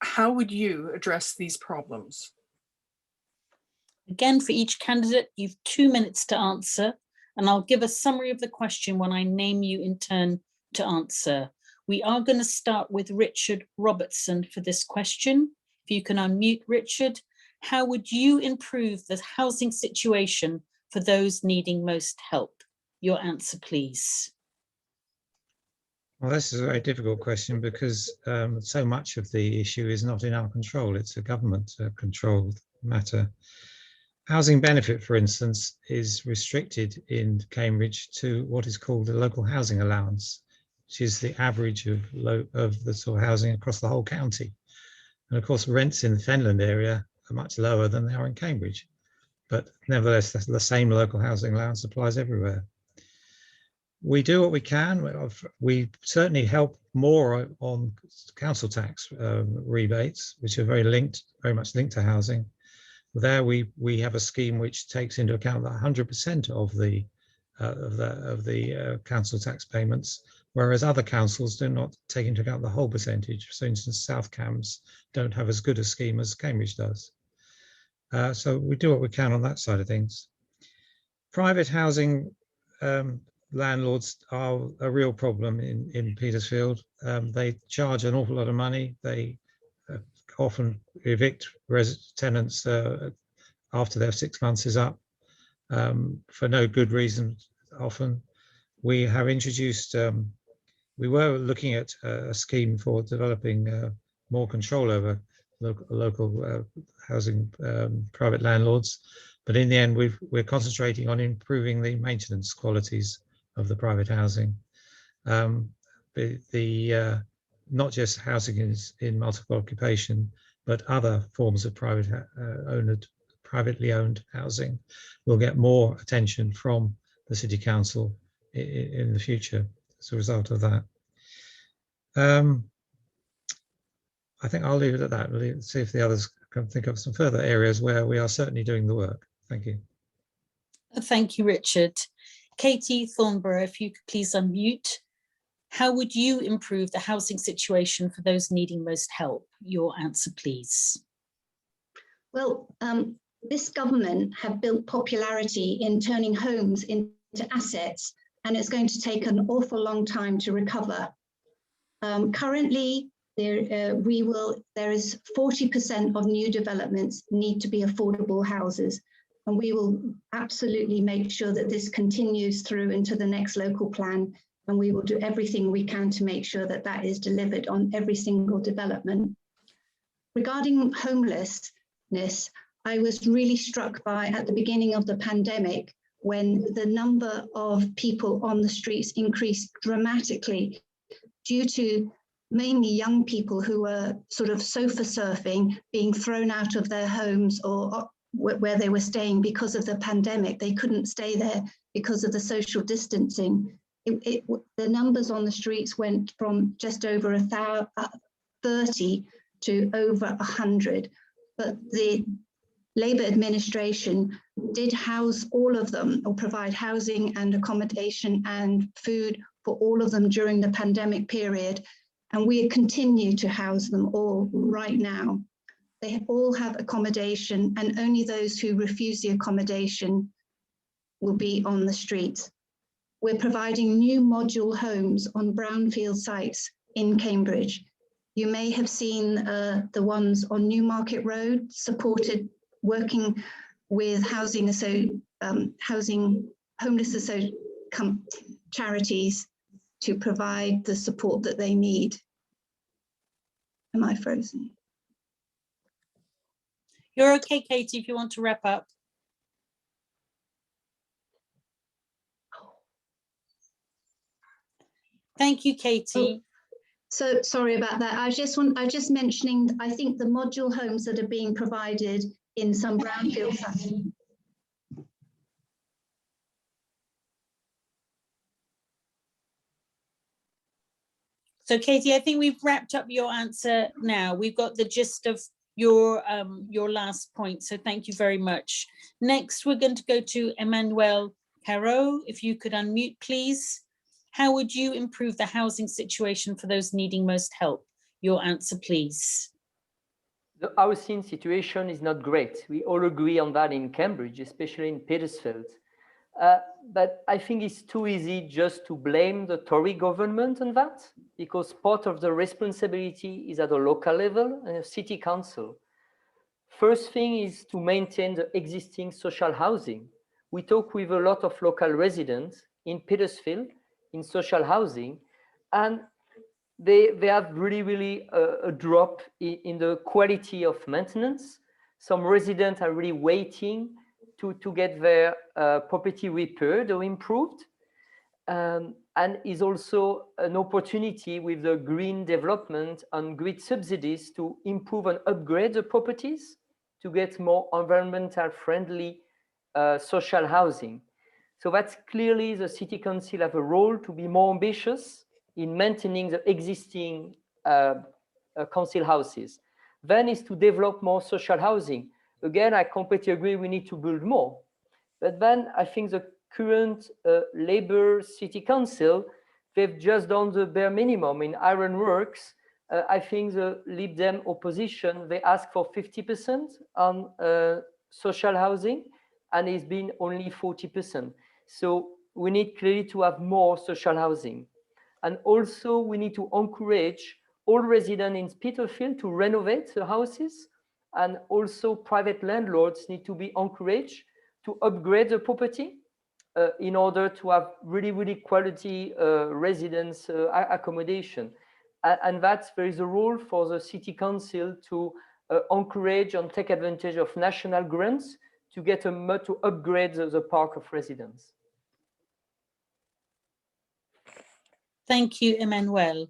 How would you address these problems? Again, for each candidate, you've 2 minutes to answer, and I'll give a summary of the question when I name you in turn to answer. We are going to start with Richard Robertson for this question. If you can unmute, Richard, how would you improve the housing situation for those needing most help? Your answer, please. Well, this is a very difficult question because so much of the issue is not in our control. It's a government-controlled matter. Housing benefit, for instance, is restricted in Cambridge to what is called a local housing allowance, which is the average of the sort of housing across the whole county. And of course, rents in the Fenland area are much lower than they are in Cambridge. But nevertheless, the same local housing allowance applies everywhere. We do what we can. We certainly help more on council tax rebates, which are very much linked to housing. There we have a scheme which takes into account 100% of the council tax payments, whereas other councils do not take into account the whole percentage. For instance, South Cambs don't have as good a scheme as Cambridge does. So we do what we can on that side of things. Private housing landlords are a real problem in Petersfield. They charge an awful lot of money. They often evict tenants after their 6 months is up for no good reason often. We have introduced, we were looking at a scheme for developing more control over local housing private landlords, but in the end we're concentrating on improving the maintenance qualities of the private housing. Not just housing in multiple occupation, but other forms of privately owned housing will get more attention from the City Council in the future as a result of that. I think I'll leave it at that. We'll see if the others can think of some further areas where we are certainly doing the work. Thank you. Thank you, Richard. Katie Thornborough, if you could please unmute. How would you improve the housing situation for those needing most help? Your answer, please. Well, this government have built popularity in turning homes into assets, and it's going to take an awful long time to recover. Currently, there is 40% of new developments need to be affordable houses, and we will absolutely make sure that this continues through into the next local plan, and we will do everything we can to make sure that that is delivered on every single development. Regarding homelessness, I was really struck by at the beginning of the pandemic when the number of people on the streets increased dramatically due to mainly young people who were sort of sofa surfing, being thrown out of their homes or where they were staying because of the pandemic. They couldn't stay there because of the social distancing. The numbers on the streets went from just over 30 to over 100, but the Labour administration did house all of them, or provide housing and accommodation and food for all of them during the pandemic period. And we continue to house them all right now. They all have accommodation, and only those who refuse the accommodation will be on the streets. We're providing new module homes on brownfield sites in Cambridge. You may have seen the ones on Newmarket Road, working with homeless charities to provide the support that they need. Am I frozen? You're okay, Katie, if you want to wrap up. Thank you, Katie. So sorry about that. I just mentioning, I think the module homes that are being provided in some brownfield sites. So Katie, I think we've wrapped up your answer now. We've got the gist of your last point. So thank you very much. Next, we're going to go to Emmanuel Caro. If you could unmute, please. How would you improve the housing situation for those needing most help? Your answer, please. The housing situation is not great. We all agree on that in Cambridge, especially in Petersfield. But I think it's too easy just to blame the Tory government on that, because part of the responsibility is at the local level and the city council. First thing is to maintain the existing social housing. We talk with a lot of local residents in Petersfield in social housing, and they have really a drop in the quality of maintenance. Some residents are really waiting to get their property repaired or improved. And is also an opportunity with the green development and grid subsidies to improve and upgrade the properties to get more environmental friendly social housing. So that's clearly the City Council have a role to be more ambitious in maintaining the existing council houses. Then is to develop more social housing. Again, I completely agree we need to build more. But then I think the current Labour City Council, they've just done the bare minimum. In Ironworks, I think the Lib Dem opposition, they ask for 50% on social housing, and it's been only 40%. So we need clearly to have more social housing. And also we need to encourage all residents in Petersfield to renovate the houses, and also private landlords need to be encouraged to upgrade the property in order to have really quality residence accommodation. And that's there is a role for the city council to encourage and take advantage of national grants to get to upgrade the park of residence. Thank you, Emmanuel.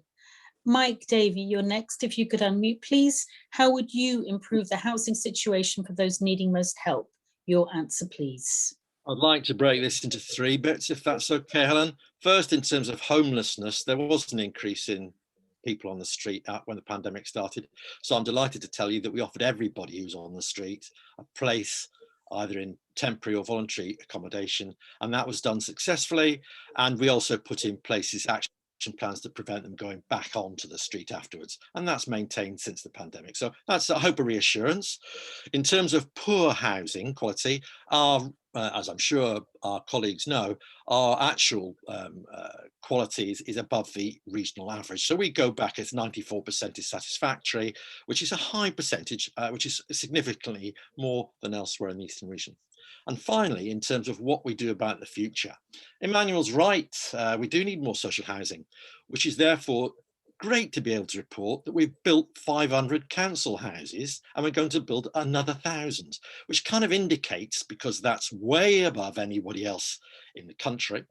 Mike Davey, you're next. If you could unmute, please. How would you improve the housing situation for those needing most help? Your answer, please. I'd like to break this into three bits, if that's okay, Helen. First, in terms of homelessness, there was an increase in people on the street when the pandemic started. So I'm delighted to tell you that we offered everybody who's on the street a place, either in temporary or voluntary accommodation, and that was done successfully. And we also put in places action plans to prevent them going back onto the street afterwards, and that's maintained since the pandemic. So that's, I hope, a reassurance. In terms of poor housing quality, as I'm sure our colleagues know, our actual quality is above the regional average. So we go back as 94% is satisfactory, which is a high percentage, which is significantly more than elsewhere in the Eastern region. And finally, in terms of what we do about the future, Emmanuel's right, we do need more social housing, which is therefore great to be able to report that we've built 500 council houses and we're going to build another 1,000, which kind of indicates, because that's way above anybody else in the country,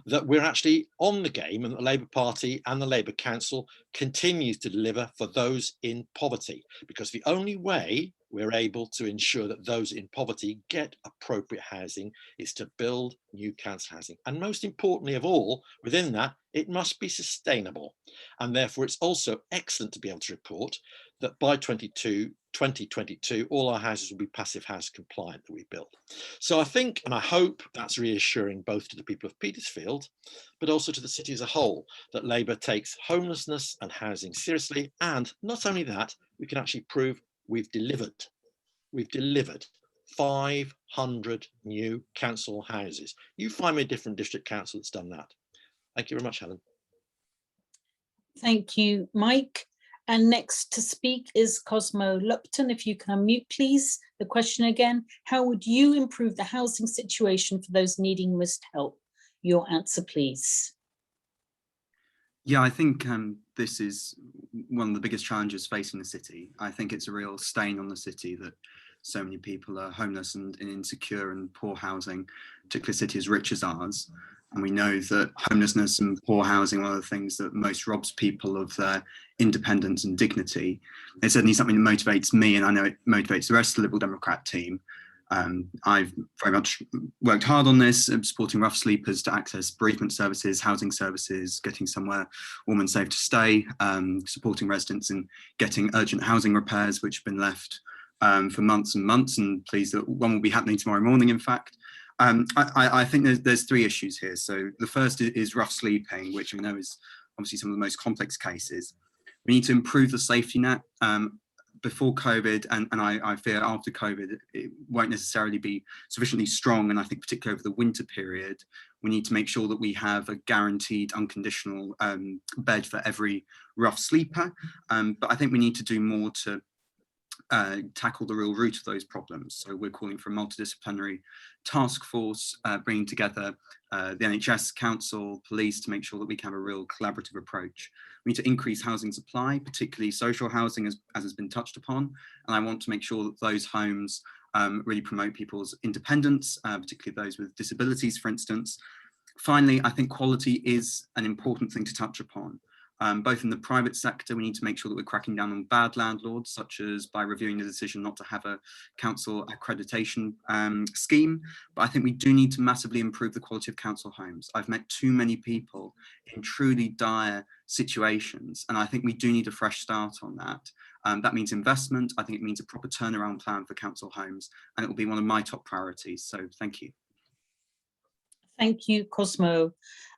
that we're actually on the game, and the Labour Party and the Labour Council continues to deliver for those in poverty, because the only way we're able to ensure that those in poverty get appropriate housing is to build new council housing. And most importantly of all, within that, it must be sustainable. And therefore, it's also excellent to be able to report that by 2022, all our houses will be passive house compliant that we built. So I think, and I hope, that's reassuring both to the people of Petersfield, but also to the city as a whole, that Labour takes homelessness and housing seriously. And not only that, we can actually prove we've delivered. We've delivered 500 new council houses. You find me a different district council that's done that. Thank you very much, Helen. Thank you, Mike. And next to speak is Cosmo Lupton. If you can unmute, please. The question again, how would you improve the housing situation for those needing most help? Your answer, please. Yeah, I think this is one of the biggest challenges facing the city. I think it's a real stain on the city that so many people are homeless and in insecure and poor housing, particularly a city as rich as ours. And we know that homelessness and poor housing are one of the things that most robs people of their independence and dignity. It's certainly something that motivates me, and I know it motivates the rest of the Liberal Democrat team. I've very much worked hard on this, supporting rough sleepers to access bereavement services, housing services, getting somewhere warm and safe to stay, supporting residents in getting urgent housing repairs, which have been left for months and months, and pleased that one will be happening tomorrow morning, in fact. I think there's three issues here. So the first is rough sleeping, which I know is obviously some of the most complex cases. We need to improve the safety net. Before COVID, and I fear after COVID, it won't necessarily be sufficiently strong. And I think particularly over the winter period, we need to make sure that we have a guaranteed unconditional bed for every rough sleeper. But I think we need to do more to tackle the real root of those problems. So we're calling for a multidisciplinary task force, bringing together the NHS, council, police, to make sure that we can have a real collaborative approach. We need to increase housing supply, particularly social housing, as has been touched upon. And I want to make sure that those homes really promote people's independence, particularly those with disabilities, for instance. Finally, I think quality is an important thing to touch upon. Both in the private sector, we need to make sure that we're cracking down on bad landlords, such as by reviewing the decision not to have a council accreditation scheme. But I think we do need to massively improve the quality of council homes. I've met too many people in truly dire situations, and I think we do need a fresh start on that. That means investment. I think it means a proper turnaround plan for council homes, and it will be one of my top priorities. So thank you. Thank you, Cosmo.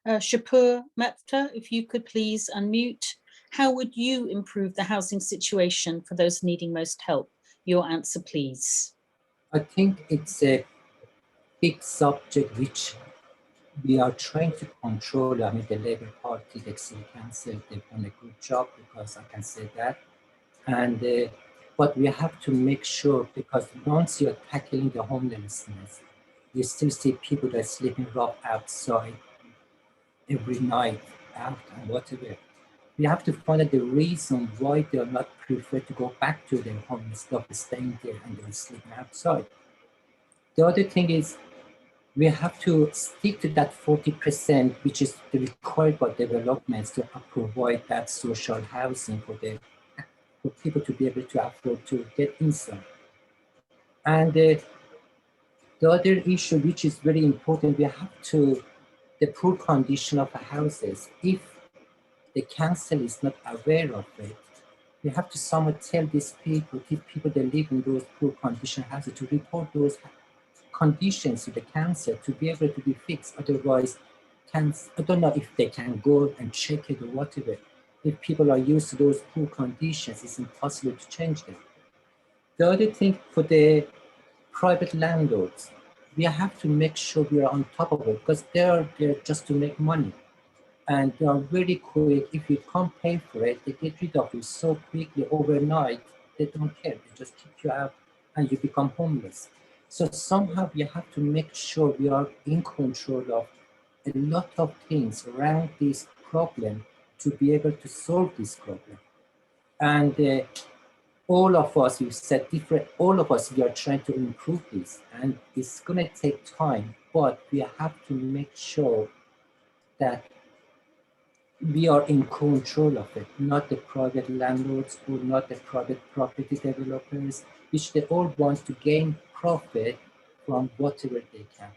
Shapur Mehta, if you could please unmute. How would you improve the housing situation for those needing most help? Your answer, please. I think it's a big subject which we are trying to control. I mean, the Labour Party, the City Council, they've done a good job, because I can say that. And but we have to make sure, because once you're tackling the homelessness, you still see people that are sleeping rough outside every night, out and whatever. We have to find out the reason why they are not preferred to go back to their home instead of staying there and they're sleeping outside. The other thing is, we have to stick to that 40%, which is required by developments to provide that social housing for people to be able to afford to get inside. And the other issue, which is very important, we have to, the poor condition of the houses. If the council is not aware of it, we have to somehow tell these people, people that live in those poor condition houses, to report those conditions to the council to be able to be fixed. Otherwise, I don't know if they can go and check it or whatever. If people are used to those poor conditions, it's impossible to change them. The other thing, for the private landlords, we have to make sure we are on top of it, because they are there just to make money. And they are very quick. If you can't pay for it, they get rid of you so quickly overnight. They don't care. They just kick you out and you become homeless. So somehow we have to make sure we are in control of a lot of things around this problem to be able to solve this problem. And all of us, you said different, all of us, we are trying to improve this, and it's going to take time, but we have to make sure that we are in control of it, not the private landlords or not the private property developers, which they all want to gain profit from whatever they can.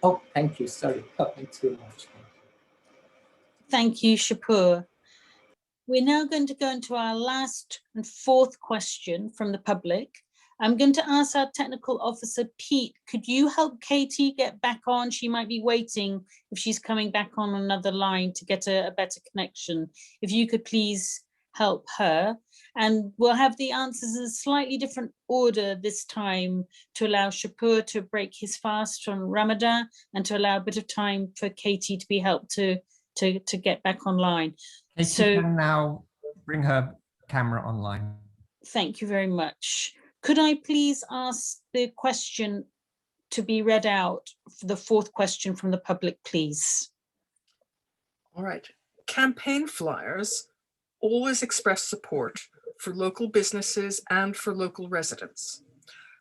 Oh, thank you. Sorry, talking too much. Thank you, Shapur. We're now going to go into our last and fourth question from the public. I'm going to ask our technical officer, Pete, could you help Katie get back on? She might be waiting if she's coming back on another line to get a better connection. If you could please help her. And we'll have the answers in a slightly different order this time to allow Shapur to break his fast from Ramadan and to allow a bit of time for Katie to be helped to get back online. Katie can now bring her camera online. Thank you very much. Could I please ask the question to be read out for the fourth question from the public, please? All right. Campaign flyers always express support for local businesses and for local residents.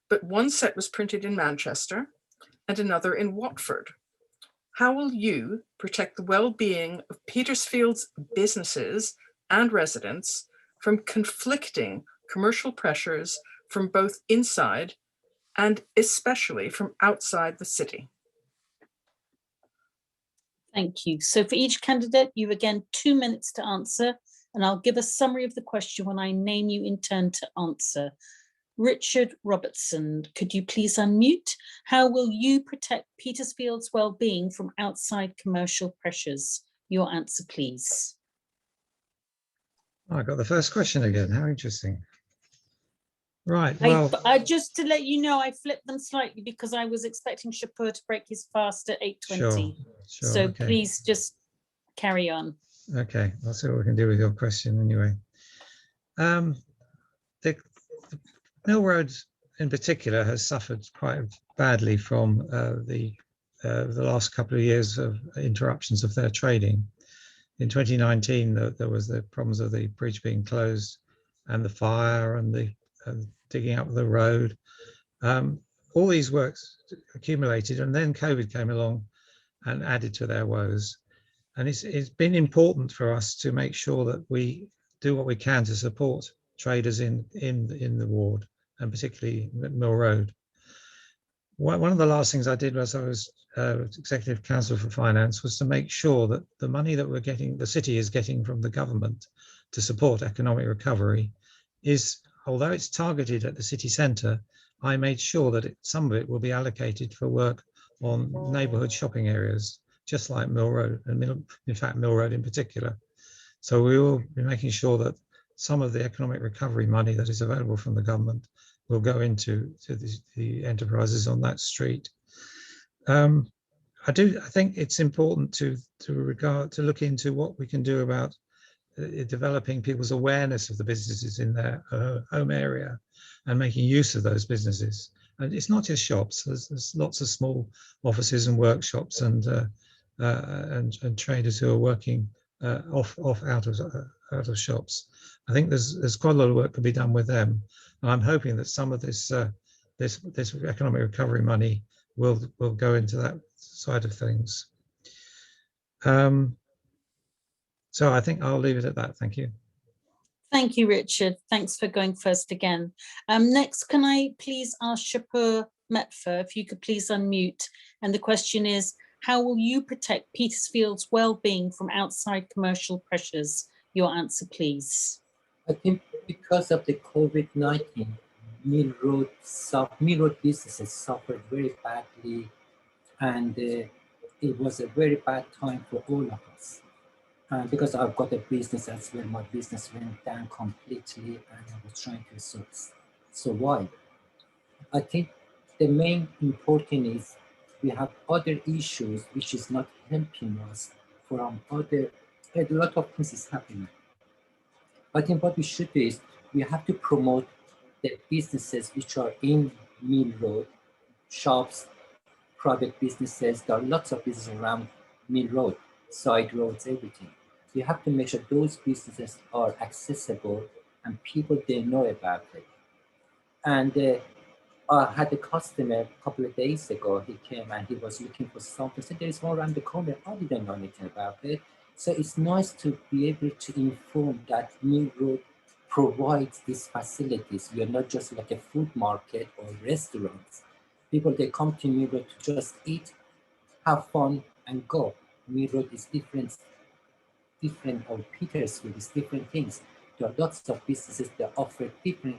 But one set was printed in Manchester and another in Watford. How will you protect the well-being of Petersfield's businesses and residents from conflicting commercial pressures from both inside and especially from outside the city? Thank you. So for each candidate, you've again 2 minutes to answer, and I'll give a summary of the question when I name you in turn to answer. Richard Robertson, could you please unmute? How will you protect Petersfield's well-being from outside commercial pressures? Your answer, please. Oh, I got the first question again. How interesting. Right. Well, I just to let you know, I flipped them slightly because I was expecting Shapur to break his fast at 8:20. Sure, so okay. Please just carry on. Okay, I'll see what we can do with your question anyway. The Mill Road in particular has suffered quite badly from the last couple of years of interruptions of their trading. In 2019, there was the problems of the bridge being closed and the fire and the digging up the road. All these works accumulated, and then COVID came along and added to their woes. And it's been important for us to make sure that we do what we can to support traders in the ward, and particularly Mill Road. One of the last things I did was I was Executive Council for Finance, was to make sure that the money that we're getting, the city is getting from the government to support economic recovery is, although it's targeted at the city centre, I made sure that some of it will be allocated for work on neighbourhood shopping areas, just like Mill Road, and in fact Mill Road in particular. So we will be making sure that some of the economic recovery money that is available from the government will go into the enterprises on that street. I think it's important to look into what we can do about developing people's awareness of the businesses in their home area and making use of those businesses. And it's not just shops. There's lots of small offices and workshops and traders who are working out of shops. I think there's quite a lot of work to be done with them. And I'm hoping that some of this economic recovery money will go into that side of things. So I think I'll leave it at that. Thank you. Thank you, Richard. Thanks for going first again. Next, can I please ask Shapur Metfer if you could please unmute? And the question is, how will you protect Petersfield's well-being from outside commercial pressures? Your answer, please. I think because of the COVID-19, Mill Road businesses suffered very badly, and it was a very bad time for all of us. Because I've got a business as well, my business went down completely, and I was trying to survive. I think the main important is we have other issues which is not helping us from other, a lot of things is happening. I think what we should do is we have to promote the businesses which are in Mill Road, shops, private businesses. There are lots of businesses around Mill Road, side roads, everything. You have to make sure those businesses are accessible and people, they know about it. And I had a customer a couple of days ago. He came and he was looking for something. I said, there is one around the corner. I didn't know anything about it. So it's nice to be able to inform that Mill Road provides these facilities. We are not just like a food market or restaurants. People, they come to Mill Road to just eat, have fun, and go. Mill Road is different, or Petersfield is different things. There are lots of businesses that offer different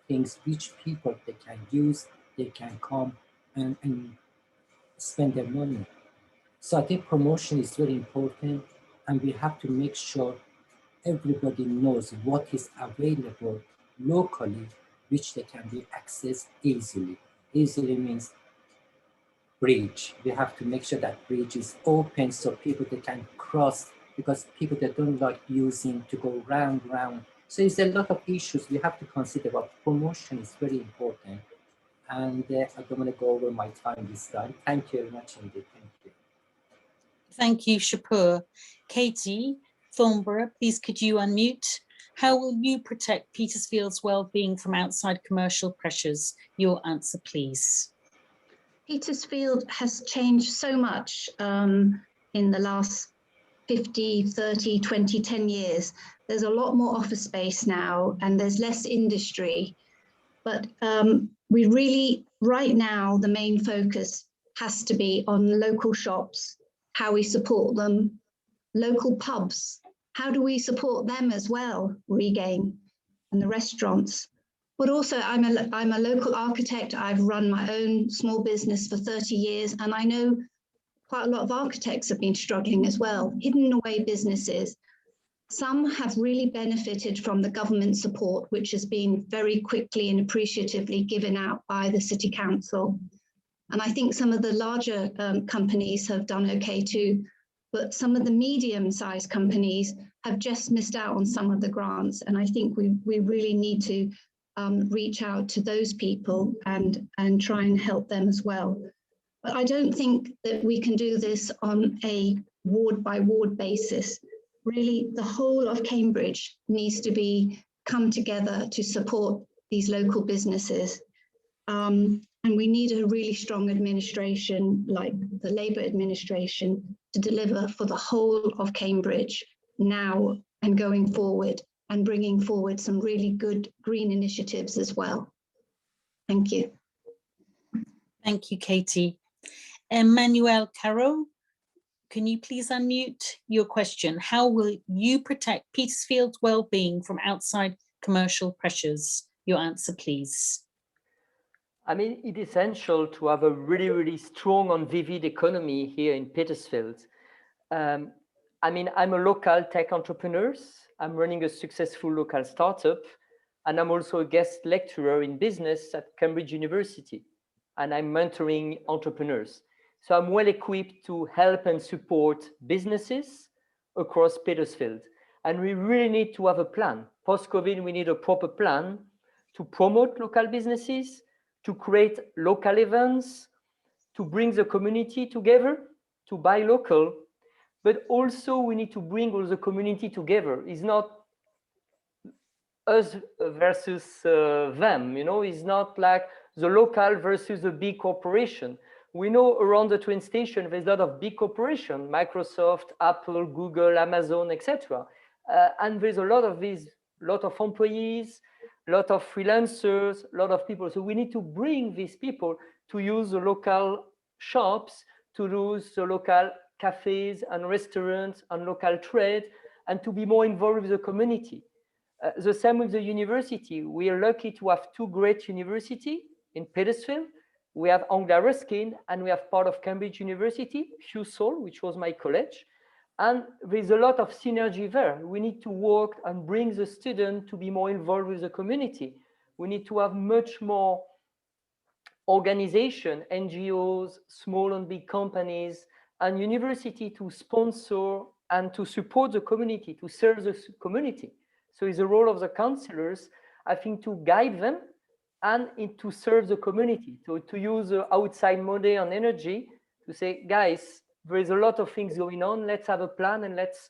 things which people they can use, they can come and spend their money. So I think promotion is very important, and we have to make sure everybody knows what is available locally, which they can be accessed easily. Easily means bridge. We have to make sure that bridge is open so people they can cross, because people that don't like using to go round. So it's a lot of issues we have to consider, but promotion is very important. And I don't want to go over my time this time. Thank you very much indeed. Thank you. Thank you, Shapur. Katie Thornborough, please could you unmute? How will you protect Petersfield's well-being from outside commercial pressures? Your answer, please. Petersfield has changed so much in the last 50, 30, 20, 10 years. There's a lot more office space now and there's less industry. But we really, right now, the main focus has to be on local shops, how we support them, local pubs, how do we support them as well, Regain, and the restaurants. But also I'm a local architect. I've run my own small business for 30 years, and I know quite a lot of architects have been struggling as well, hidden away businesses. Some have really benefited from the government support, which has been very quickly and appreciatively given out by the City Council. And I think some of the larger companies have done okay too, but some of the medium-sized companies have just missed out on some of the grants. And I think we really need to reach out to those people and try and help them as well. But I don't think that we can do this on a ward-by-ward basis. Really, the whole of Cambridge needs to come together to support these local businesses. And we need a really strong administration, like the Labour administration, to deliver for the whole of Cambridge now and going forward, and bringing forward some really good green initiatives as well. Thank you. Thank you, Katie. Emmanuel Caro, can you please unmute your question? How will you protect Petersfield's well-being from outside commercial pressures? Your answer, please. I mean, it is essential to have a really, really strong and vivid economy here in Petersfield. I mean, I'm a local tech entrepreneur. I'm running a successful local startup. And I'm also a guest lecturer in business at Cambridge University, and I'm mentoring entrepreneurs. So I'm well equipped to help and support businesses across Petersfield. And we really need to have a plan. Post-COVID, we need a proper plan to promote local businesses, to create local events, to bring the community together, to buy local, but also we need to bring all the community together. It's not us versus them, you know, it's not like the local versus the big corporation. We know around the train station, there's a lot of big corporation, Microsoft, Apple, Google, Amazon, etc. And there's a lot of employees, a lot of freelancers, a lot of people. So we need to bring these people to use the local shops, to use the local cafes and restaurants and local trade, and to be more involved with the community. The same with the university. We are lucky to have two great universities in Petersfield. We have Anglia Ruskin, and we have part of Cambridge University, Husol, which was my college. And there's a lot of synergy there. We need to work and bring the student to be more involved with the community. We need to have much more organization, NGOs, small and big companies, and university to sponsor and to support the community, to serve the community. So it's the role of the councillors, I think, to guide them and to serve the community. So to use outside money and energy to say, guys, there is a lot of things going on. Let's have a plan and let's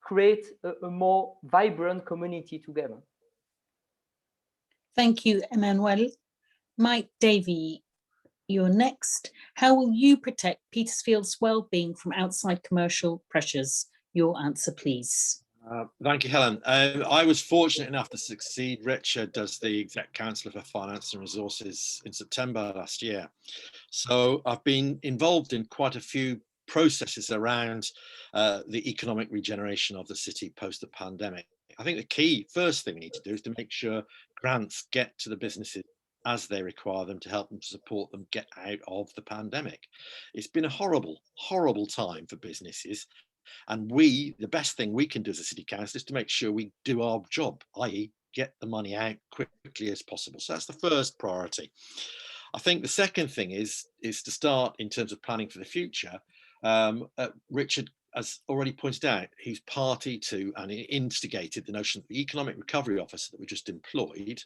create a more vibrant community together. Thank you, Emmanuel. Mike Davey, you're next. How will you protect Petersfield's well-being from outside commercial pressures? Your answer, please. Thank you, Helen. I was fortunate enough to succeed Richard as the Exec Councillor for Finance and Resources in September last year. So I've been involved in quite a few processes around the economic regeneration of the city post the pandemic. I think the first thing we need to do is to make sure grants get to the businesses as they require them to help them support them get out of the pandemic. It's been a horrible, horrible time for businesses. And the best thing we can do as a city council is to make sure we do our job, i.e. get the money out quickly as possible. So that's the first priority. I think the second thing is to start in terms of planning for the future. Richard has already pointed out, he's party to and instigated the notion that the Economic Recovery Officer that we just employed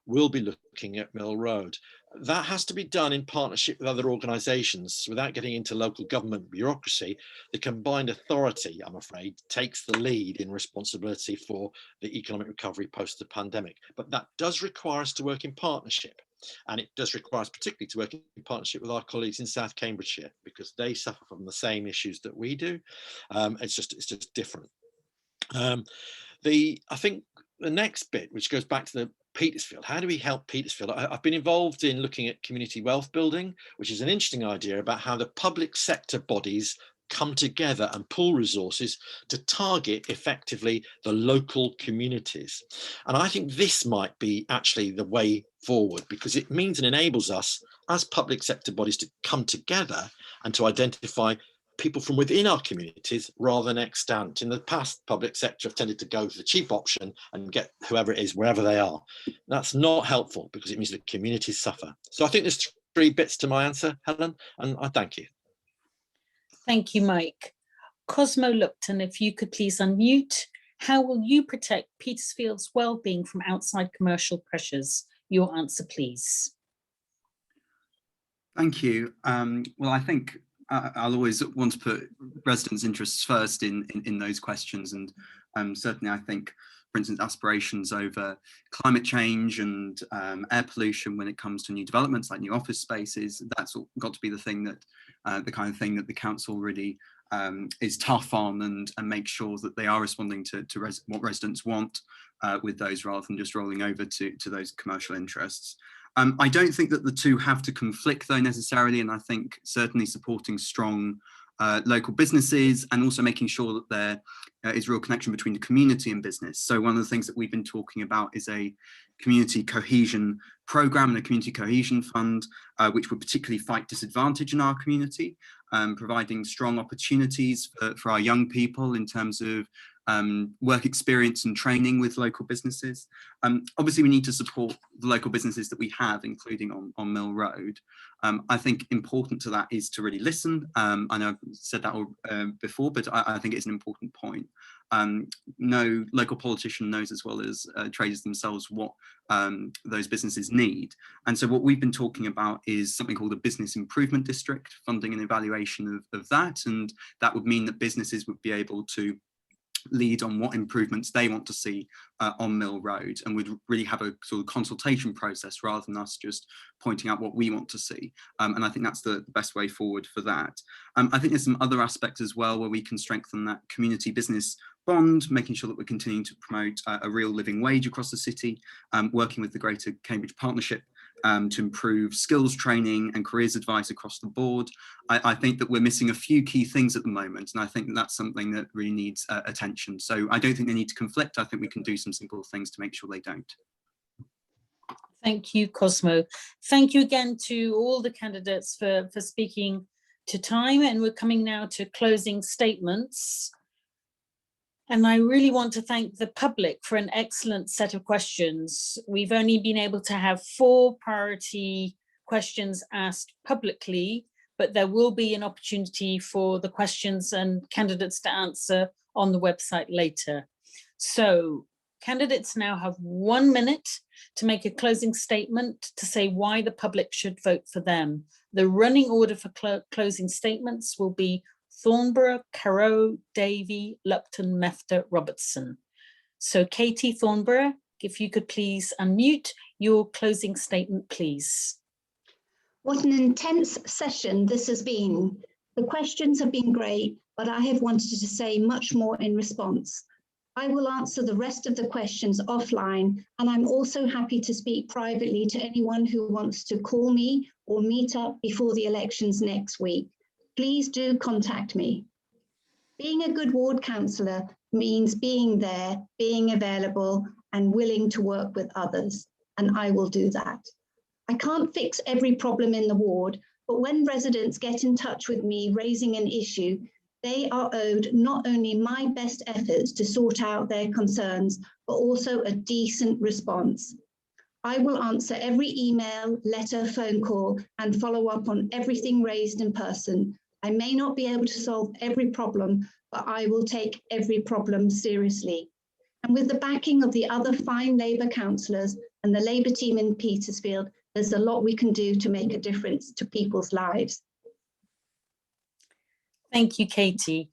will be looking at Mill Road. That has to be done in partnership with other organisations without getting into local government bureaucracy. The combined authority, I'm afraid, takes the lead in responsibility for the economic recovery post the pandemic. But that does require us to work in partnership. And it does require us particularly to work in partnership with our colleagues in South Cambridgeshire, because they suffer from the same issues that we do. It's just different. I think the next bit, which goes back to the Petersfield, how do we help Petersfield? I've been involved in looking at community wealth building, which is an interesting idea about how the public sector bodies come together and pool resources to target effectively the local communities. And I think this might be actually the way forward, because it means and enables us as public sector bodies to come together and to identify people from within our communities rather than extant. In the past, public sector have tended to go for the cheap option and get whoever it is wherever they are. That's not helpful because it means that communities suffer. So I think there's three bits to my answer, Helen, and I thank you. Thank you, Mike. Cosmo Lupton, if you could please unmute. How will you protect Petersfield's well-being from outside commercial pressures? Your answer, please. Thank you. Well, I think I'll always want to put residents' interests first in those questions, and certainly I think, for instance, aspirations over climate change and air pollution when it comes to new developments like new office spaces, that's got to be the thing that the kind of thing that the council really is tough on, and make sure that they are responding to what residents want with those, rather than just rolling over to those commercial interests. I don't think that the two have to conflict though necessarily, and I think certainly supporting strong local businesses and also making sure that there is real connection between the community and business. So one of the things that we've been talking about is a community cohesion programme and a community cohesion fund, which would particularly fight disadvantage in our community, providing strong opportunities for our young people in terms of work experience and training with local businesses. Obviously, we need to support the local businesses that we have, including on Mill Road. I think important to that is to really listen. I know I've said that before, but I think it's an important point. No local politician knows as well as traders themselves what those businesses need. And so what we've been talking about is something called a business improvement district, funding and evaluation of that. And that would mean that businesses would be able to lead on what improvements they want to see on Mill Road, and we'd really have a sort of consultation process rather than us just pointing out what we want to see. And I think that's the best way forward for that. I think there's some other aspects as well where we can strengthen that community business bond, making sure that we're continuing to promote a real living wage across the city, working with the Greater Cambridge Partnership to improve skills training and careers advice across the board. I think that we're missing a few key things at the moment, and I think that that's something that really needs attention. So I don't think they need to conflict. I think we can do some simple things to make sure they don't. Thank you, Cosmo. Thank you again to all the candidates for speaking to time, and we're coming now to closing statements. And I really want to thank the public for an excellent set of questions. We've only been able to have 4 priority questions asked publicly, but there will be an opportunity for the questions and candidates to answer on the website later. So candidates now have 1 minute to make a closing statement to say why the public should vote for them. The running order for closing statements will be Thornborough, Carrow, Davey, Lupton, Mefta, Robertson. So Katie Thornborough, if you could please unmute your closing statement, please. What an intense session this has been. The questions have been great, but I have wanted to say much more in response. I will answer the rest of the questions offline, and I'm also happy to speak privately to anyone who wants to call me or meet up before the elections next week. Please do contact me. Being a good ward councillor means being there, being available, and willing to work with others, and I will do that. I can't fix every problem in the ward, but when residents get in touch with me raising an issue, they are owed not only my best efforts to sort out their concerns, but also a decent response. I will answer every email, letter, phone call, and follow up on everything raised in person. I may not be able to solve every problem, but I will take every problem seriously. And with the backing of the other fine Labour councillors and the Labour team in Petersfield, there's a lot we can do to make a difference to people's lives. Thank you, Katie.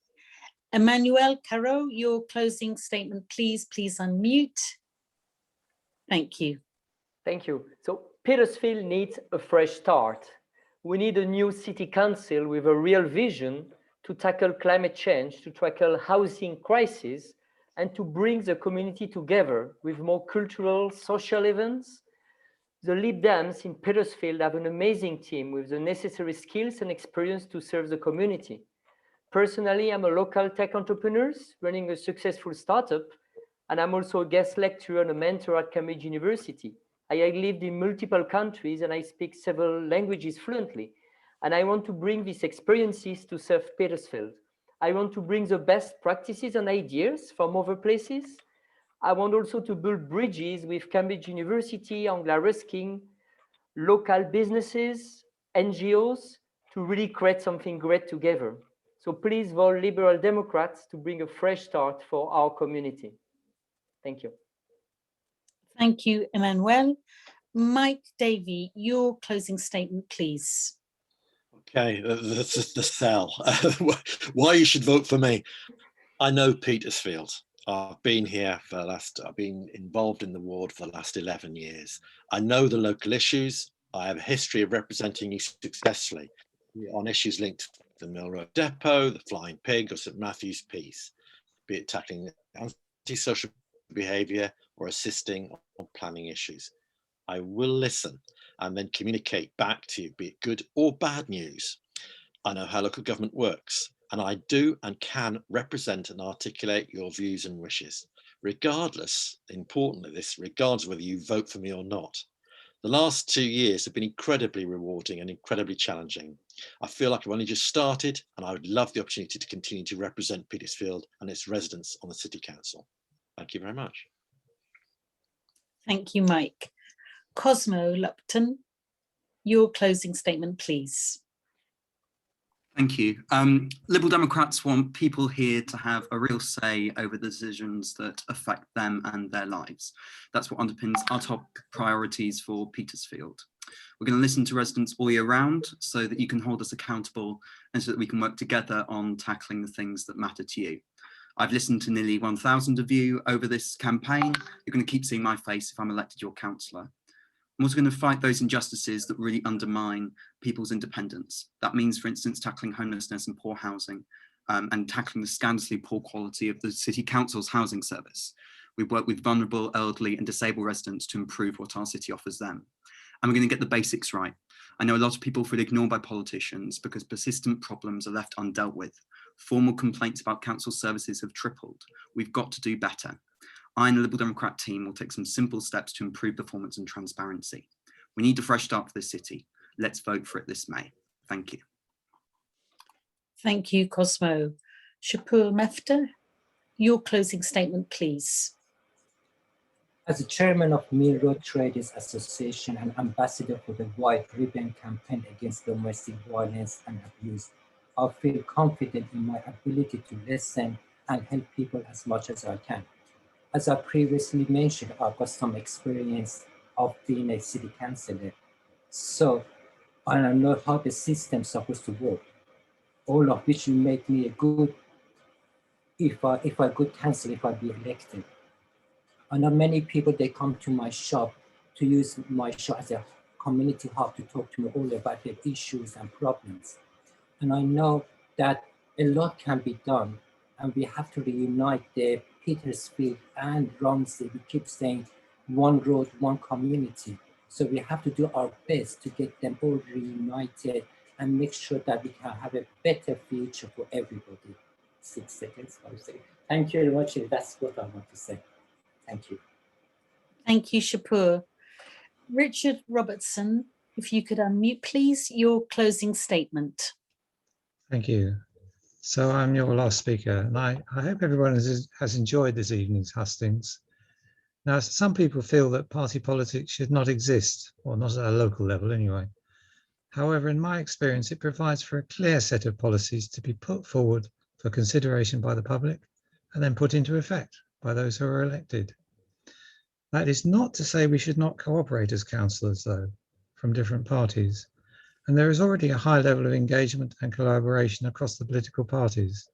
Emmanuel Caro, your closing statement, please unmute. Thank you. Thank you. So Petersfield needs a fresh start. We need a new city council with a real vision to tackle climate change, to tackle housing crisis, and to bring the community together with more cultural, social events. The Lib Dems in Petersfield have an amazing team with the necessary skills and experience to serve the community. Personally, I'm a local tech entrepreneur running a successful startup, and I'm also a guest lecturer and a mentor at Cambridge University. I have lived in multiple countries and I speak several languages fluently. And I want to bring these experiences to serve Petersfield. I want to bring the best practices and ideas from other places. I want also to build bridges with Cambridge University, Anglia Ruskin, local businesses, NGOs, to really create something great together. So please vote Liberal Democrats to bring a fresh start for our community. Thank you. Thank you, Emmanuel. Mike Davey, your closing statement, please. Okay, the sell. Why you should vote for me. I know Petersfield. I've been here for I've been involved in the ward for the last 11 years. I know the local issues. I have a history of representing you successfully on issues linked to the Mill Road Depot, the Flying Pig, or St Matthew's Piece, be it tackling antisocial behaviour or assisting on planning issues. I will listen and then communicate back to you, be it good or bad news. I know how local government works, and I do and can represent and articulate your views and wishes, regardless, importantly, regardless whether you vote for me or not. The last 2 years have been incredibly rewarding and incredibly challenging. I feel like I've only just started, and I would love the opportunity to continue to represent Petersfield and its residents on the City Council. Thank you very much. Thank you, Mike. Cosmo Lupton, your closing statement, please. Thank you. Liberal Democrats want people here to have a real say over the decisions that affect them and their lives. That's what underpins our top priorities for Petersfield. We're going to listen to residents all year round so that you can hold us accountable and so that we can work together on tackling the things that matter to you. I've listened to nearly 1,000 of you over this campaign. You're going to keep seeing my face if I'm elected your councillor. I'm also going to fight those injustices that really undermine people's independence. That means, for instance, tackling homelessness and poor housing, and tackling the scandalously poor quality of the City Council's housing service. We've worked with vulnerable, elderly and disabled residents to improve what our city offers them. And we're going to get the basics right. I know a lot of people feel ignored by politicians because persistent problems are left undealt with. Formal complaints about council services have tripled. We've got to do better. I and the Liberal Democrat team will take some simple steps to improve performance and transparency. We need a fresh start for this city. Let's vote for it this May. Thank you. Thank you, Cosmo. Shapur Mefta, your closing statement, please. As the chairman of Mill Road Traders Association and ambassador for the White Ribbon campaign against domestic violence and abuse, I feel confident in my ability to listen and help people as much as I can. As I previously mentioned, I've got some experience of being a city councillor. So I know how the system's supposed to work, all of which will make me a good, if I good councillor, if I be elected. I know many people, they come to my shop to use my shop as a community hub to talk to me all about their issues and problems. And I know that a lot can be done, and we have to reunite the Petersfield and Romsey. We keep saying one road, one community. So we have to do our best to get them all reunited and make sure that we can have a better future for everybody. 6 seconds, 5 seconds. Thank you very much. That's what I want to say. Thank you. Thank you, Shapur. Richard Robertson, if you could unmute, please, your closing statement. Thank you. So I'm your last speaker, and I hope everyone has enjoyed this evening's hustings. Now, some people feel that party politics should not exist, or not at a local level anyway. However, in my experience, it provides for a clear set of policies to be put forward for consideration by the public and then put into effect by those who are elected. That is not to say we should not cooperate as councillors, though, from different parties. And there is already a high level of engagement and collaboration across the political parties.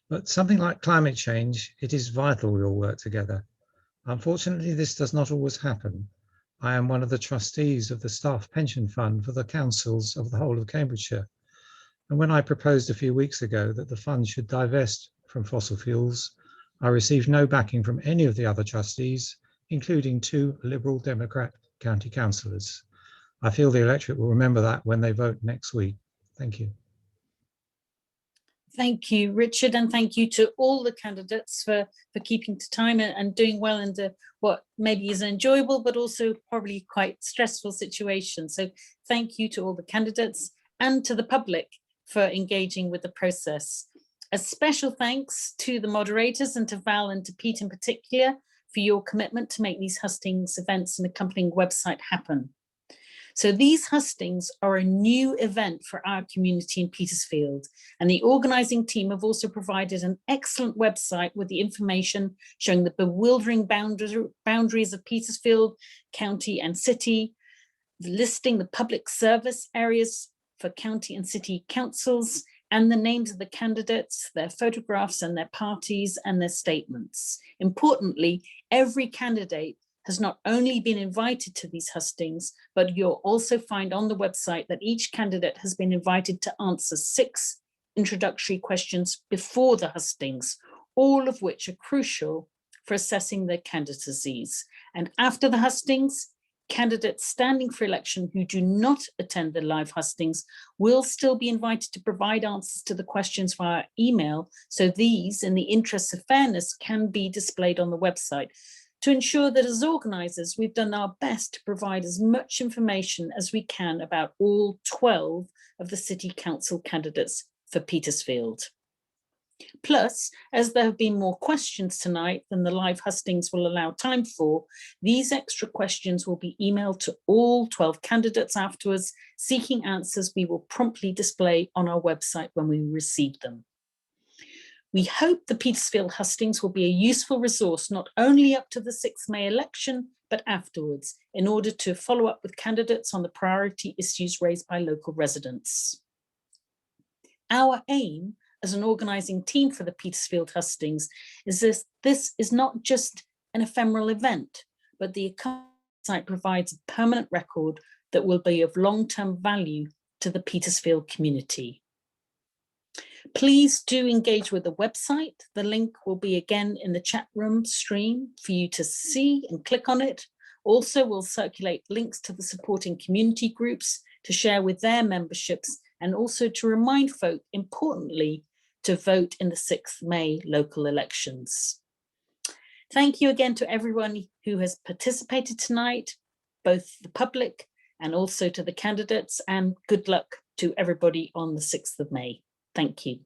But something like climate change, it is vital we all work together. Unfortunately, this does not always happen. I am one of the trustees of the Staff Pension Fund for the councils of the whole of Cambridgeshire. And when I proposed a few weeks ago that the fund should divest from fossil fuels, I received no backing from any of the other trustees, including 2 Liberal Democrat county councillors. I feel the electorate will remember that when they vote next week. Thank you. Thank you, Richard, and thank you to all the candidates for keeping to time and doing well under what maybe is an enjoyable but also probably quite stressful situation. So thank you to all the candidates and to the public for engaging with the process. A special thanks to the moderators and to Val and to Pete in particular for your commitment to make these hustings events and accompanying website happen. So these hustings are a new event for our community in Petersfield, and the organising team have also provided an excellent website with the information showing the bewildering boundaries of Petersfield County and City, listing the public service areas for county and city councils, and the names of the candidates, their photographs and their parties and their statements. Importantly, every candidate has not only been invited to these hustings, but you'll also find on the website that each candidate has been invited to answer 6 introductory questions before the hustings, all of which are crucial for assessing their candidacies. And after the hustings, candidates standing for election who do not attend the live hustings will still be invited to provide answers to the questions via email. So these, in the interests of fairness, can be displayed on the website. to ensure that as organisers, we've done our best to provide as much information as we can about all 12 of the City Council candidates for Petersfield. Plus, as there have been more questions tonight than the live hustings will allow time for, these extra questions will be emailed to all 12 candidates afterwards, seeking answers we will promptly display on our website when we receive them. We hope the Petersfield hustings will be a useful resource not only up to the 6th May election, but afterwards, in order to follow up with candidates on the priority issues raised by local residents. Our aim as an organising team for the Petersfield hustings is this is not just an ephemeral event, but the site provides a permanent record that will be of long-term value to the Petersfield community. Please do engage with the website. The link will be again in the chat room stream for you to see and click on it. Also, we'll circulate links to the supporting community groups to share with their memberships, and also to remind folk, importantly, to vote in the 6th May local elections. Thank you again to everyone who has participated tonight, both the public and also to the candidates, and good luck to everybody on the 6th of May. Thank you.